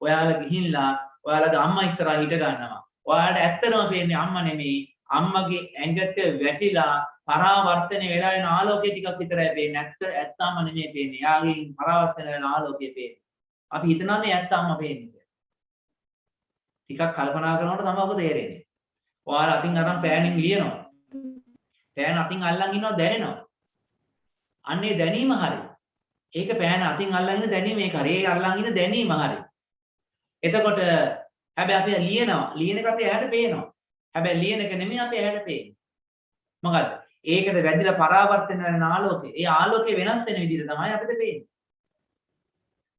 ඔයාලා ගිහිල්ලා ඔයාලගේ අම්මා ඉස්සරහා හිට ගන්නවා. ඔයාලට ඇත්තටම පේන්නේ අම්මා නෙමෙයි. අම්මගේ ඇඟට වැටිලා පරාවර්තන වෙලා යන ආලෝකය ටිකක් විතරයි පේන්නේ. ඇත්තම නෙමෙයි පේන්නේ. යාගෙන් පරාවර්තන වෙන ආලෝකය පේන්නේ. අපි හිතනවා මේ ඇත්තම පේන්නේ කියලා. ටිකක් කල්පනා කරනකොට තමයි ඔබ තේරෙන්නේ. ඔයාලා අතින් අරන් පෑනින් ලියනවා. පෑන අතින් අල්ලන් ඉන්නවා දැනෙනවා. අන්නේ දැනීම හරි. ඒක පෑන අතින් අල්ලන් ඉන්න දැනීම ඒක හරි. ඒ අල්ලන් ඉන්න දැනීම හරි. එතකොට හැබැයි අපි ලියනවා. ලියන එක අපේ ඇහැට පේනවා. හැබැයි ලියන එක නෙමෙයි අපේ ඇහැට පේන්නේ. මොකද? ඒකට වැදිලා පරාවර්තන වෙන ආලෝකය. ඒ ආලෝකය වෙනස් වෙන විදිහට තමයි අපිට පේන්නේ.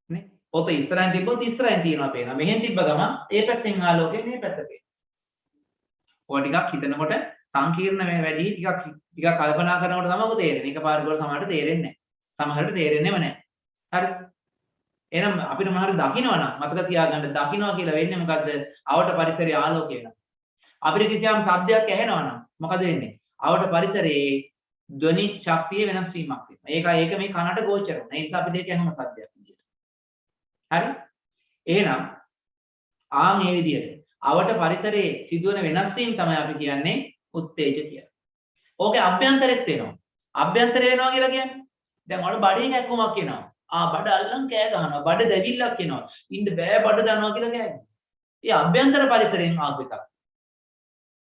නේ? පොත ඉස්සරහින් තිබ්බොත් ඉස්සරහින් තියනවා පේනවා. මෙහෙන් තිබ්බ ගමන් ඒ පැත්තෙන් ආලෝකය මේ පැත්ත පේනවා. ඔය ටිකක් හිතනකොට සංකීර්ණ මේ වැඩි ටිකක් කල්පනා කරනකොට තමයි ඔබ තේරෙන්නේ. එකපාරට වල සමහරට තේරෙන්නේ නැහැ. සමහරට තේරෙන්නේම නැහැ. හරි. එහෙනම් අපිට මොනවාරි දකින්නවනම් මතක තියාගන්න දකින්නවා කියලා වෙන්නේ මොකද්ද? අවට පරිසරයේ ආලෝකය වෙනවා. අපිට කිසියම් ශබ්දයක් ඇහෙනවනම් මොකද වෙන්නේ? අවට පරිසරයේ ධ්වනි ශක්තිය වෙනස් වීමක් වෙනවා. ඒක මේ කනට ගෝචර වෙනවා. ඒ නිසා අපි දෙක යනම සද්දයක් විදියට. හරි? එහෙනම් මේ විදියට අවට පරිසරයේ සිදුවන වෙනස් වීම තමයි අපි කියන්නේ උත්තේජ කියලා. ඕකේ අභ්‍යන්තරෙත් වෙනවා. අභ්‍යන්තරය වෙනවා කියලා කියන්නේ දැන් ඔයාලා බඩේ කැක්කුමක් කියනවා. බඩ අල්ලන් කෑ ගහනවා. බඩ දැවිල්ලක් කියනවා. ඉන්න බෑ බඩ දනවා කියලා කියන්නේ. ඒ අභ්‍යන්තර පරිසරයෙන් ආපු එකක්.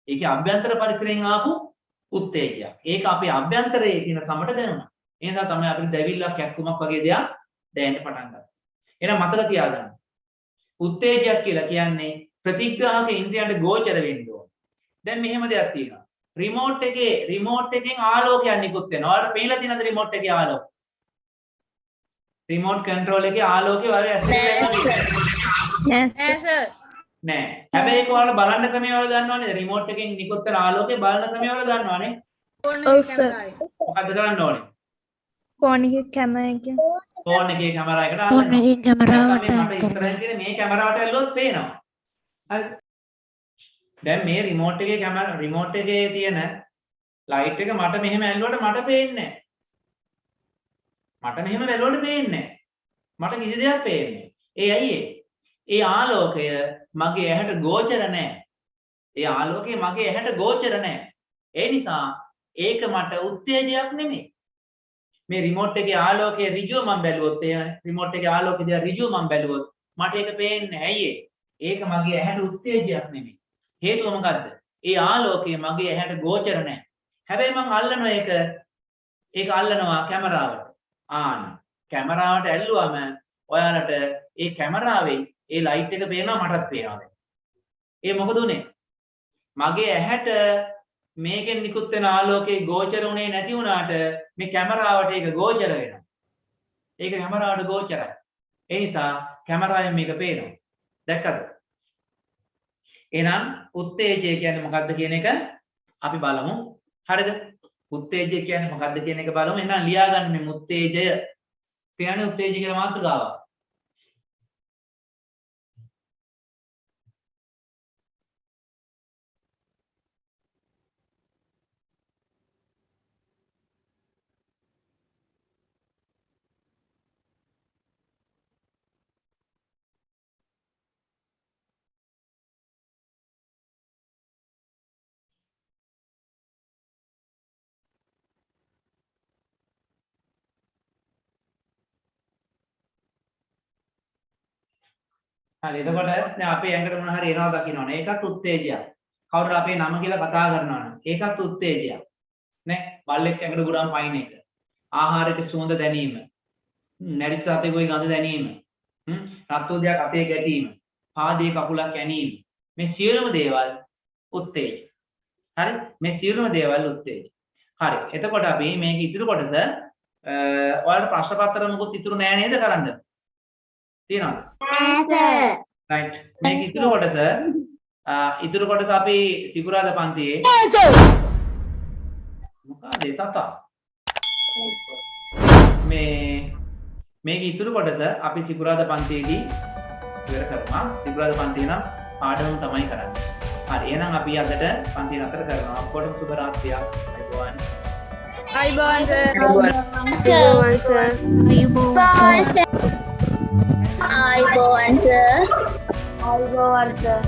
ඒකේ අභ්‍යන්තර පරිසරයෙන් ආපු උත්තේජයක්. ඒක අපේ අභ්‍යන්තරයේ තියෙන සමට දැනුණා. ඒ නිසා තමයි අපිට දැවිල්ලක් කැක්කුමක් වගේ දෙයක් දැනෙන්න පටන් ගන්නේ. එහෙනම් මතක තියාගන්න. උත්තේජයක් කියලා කියන්නේ ප්‍රතිග්‍රාහක ඉන්ද්‍රියන්ට ගෝචර වෙන්න ඕන. දැන් මෙහෙම දෙයක් තියෙනවා. රිමෝට් එකෙන් ආලෝකයක් නිකුත් වෙනවා. ඔයාලට පේලා තියෙනවද රිමෝට් එකේ ආලෝකය? රිමෝට් කන්ට්‍රෝල් එකේ ආලෝකය ඔයාලා නෑ. හැබැයි ඒක ඔයාලා බලන්න ක්‍රමය ඔයාලා දන්නවනේ. රිමෝට් එකෙන් නිකුත් වෙන ආලෝකය බලන ක්‍රමය ඔයාලා දන්නවනේ. ඔව් සර්. මොකද්ද කරන්න ඕනේ? ෆෝන් එකේ කැමරා එක. ෆෝන් එකේ කැමරා එකට අල්ලන්න. ෆෝන් එකේ කැමරාවට මට ඉස්සරහින් තියෙන මේ කැමරාවට ඇල්ලුවොත් පේනවා. හරි. දැන් මේ රිමෝට් එකේ තියෙන ලයිට් එක මට මෙහෙම ඇල්ලුවට මට පේන්නේ නැහැ. මට මෙහෙම ඇල්ලුවට පේන්නේ නැහැ. මට කිසි දෙයක් පේන්නේ නැහැ. ඒ ඇයි ඒ? ඒ ආලෝකය මගේ ඇහැට ගෝචර නැහැ. ඒ ආලෝකය මගේ ඇහැට ගෝචර නැහැ. ඒ නිසා ඒක මට උත්තේජයක් නෙමෙයි. මේ රිමෝට් එකේ ආලෝකය ඍජුව මම බැලුවොත් රිමෝට් එකේ ආලෝකය දිහා ඍජුව මම බැලුවොත් මට ඒක පේන්නේ නැහැ. ඇයි ඒ? ඒක මගේ ඇහැට උත්තේජයක් නෙමෙයි. හේතුව මොකද්ද? ඒ ආලෝකය මගේ ඇහැට ගෝචර නැහැ. හැබැයි මම අල්ලනවා ඒක අල්ලනවා කැමරාවට. කැමරාවට ඇල්ලුවම ඔයාලට ඒ කැමරාවේ ඒ ලයිට් එක පේනවා මටත් පේනවා දැන්. ඒ මොකද උනේ? මගේ ඇහැට මේකෙන් නිකුත් වෙන ආලෝකයේ ගෝචර උනේ නැති වුණාට මේ කැමරාවට ඒක ගෝචර වෙනවා. ඒක කැමරාවට ගෝචරයි. ඒ නිසා කැමරාවෙන් මේක පේනවා. දැක්කද? එහෙනම් උත්තේජය කියන්නේ මොකක්ද කියන එක අපි බලමු. හරිද? උත්තේජය කියන්නේ මොකක්ද කියන එක බලමු. එහෙනම් ලියා ගන්න මේ උත්තේජය. කියන්නේ උත්තේජය කියලා මාතෘකාවක්. හරි එතකොට දැන් අපේ ඇඟට මොන හරි එනවා දකින්නවනේ ඒකත් උත්තේජයක්. කවුරුර අපේ නම කියලා කතා කරනවනේ ඒකත් උත්තේජයක්. නේ බල්ලෙක් ඇඟට ගුරාම පයින් එක. ආහාරයේ සුවඳ දැනීම. නැරිස් රතේ ගොයි ගඳ දැනීම. රත්ෝදයක් අපේ ගැටීම. පාදයේ කකුලක් ඇනීම. මේ සියලුම දේවල් උත්තේජ. හරි මේ සියලුම දේවල් උත්තේජ. හරි එතකොට අපි මේක ඉතුරු කොටස ඔයාලට ප්‍රශ්න පත්‍ර මොකුත් ඉතුරු නෑ නේද කරන්න? තියෙනවද? right මේක ඉතුරු කොටස අපි සිකුරාදා පන්තියේ මොකද තාතා මේක ඉතුරු කොටස අපි සිකුරාදා පන්තියේදී ඉවර කරනවා. සිකුරාදා පන්තිය නම් පාඩම තමයි කරන්නේ. හරි එහෙනම් අපි අදට පන්තිය නතර කරනවා. ඔක්කොටම සුබ රාත්‍රියක්. අයබෝවන් සර්. ආයිබෝවන් සර්.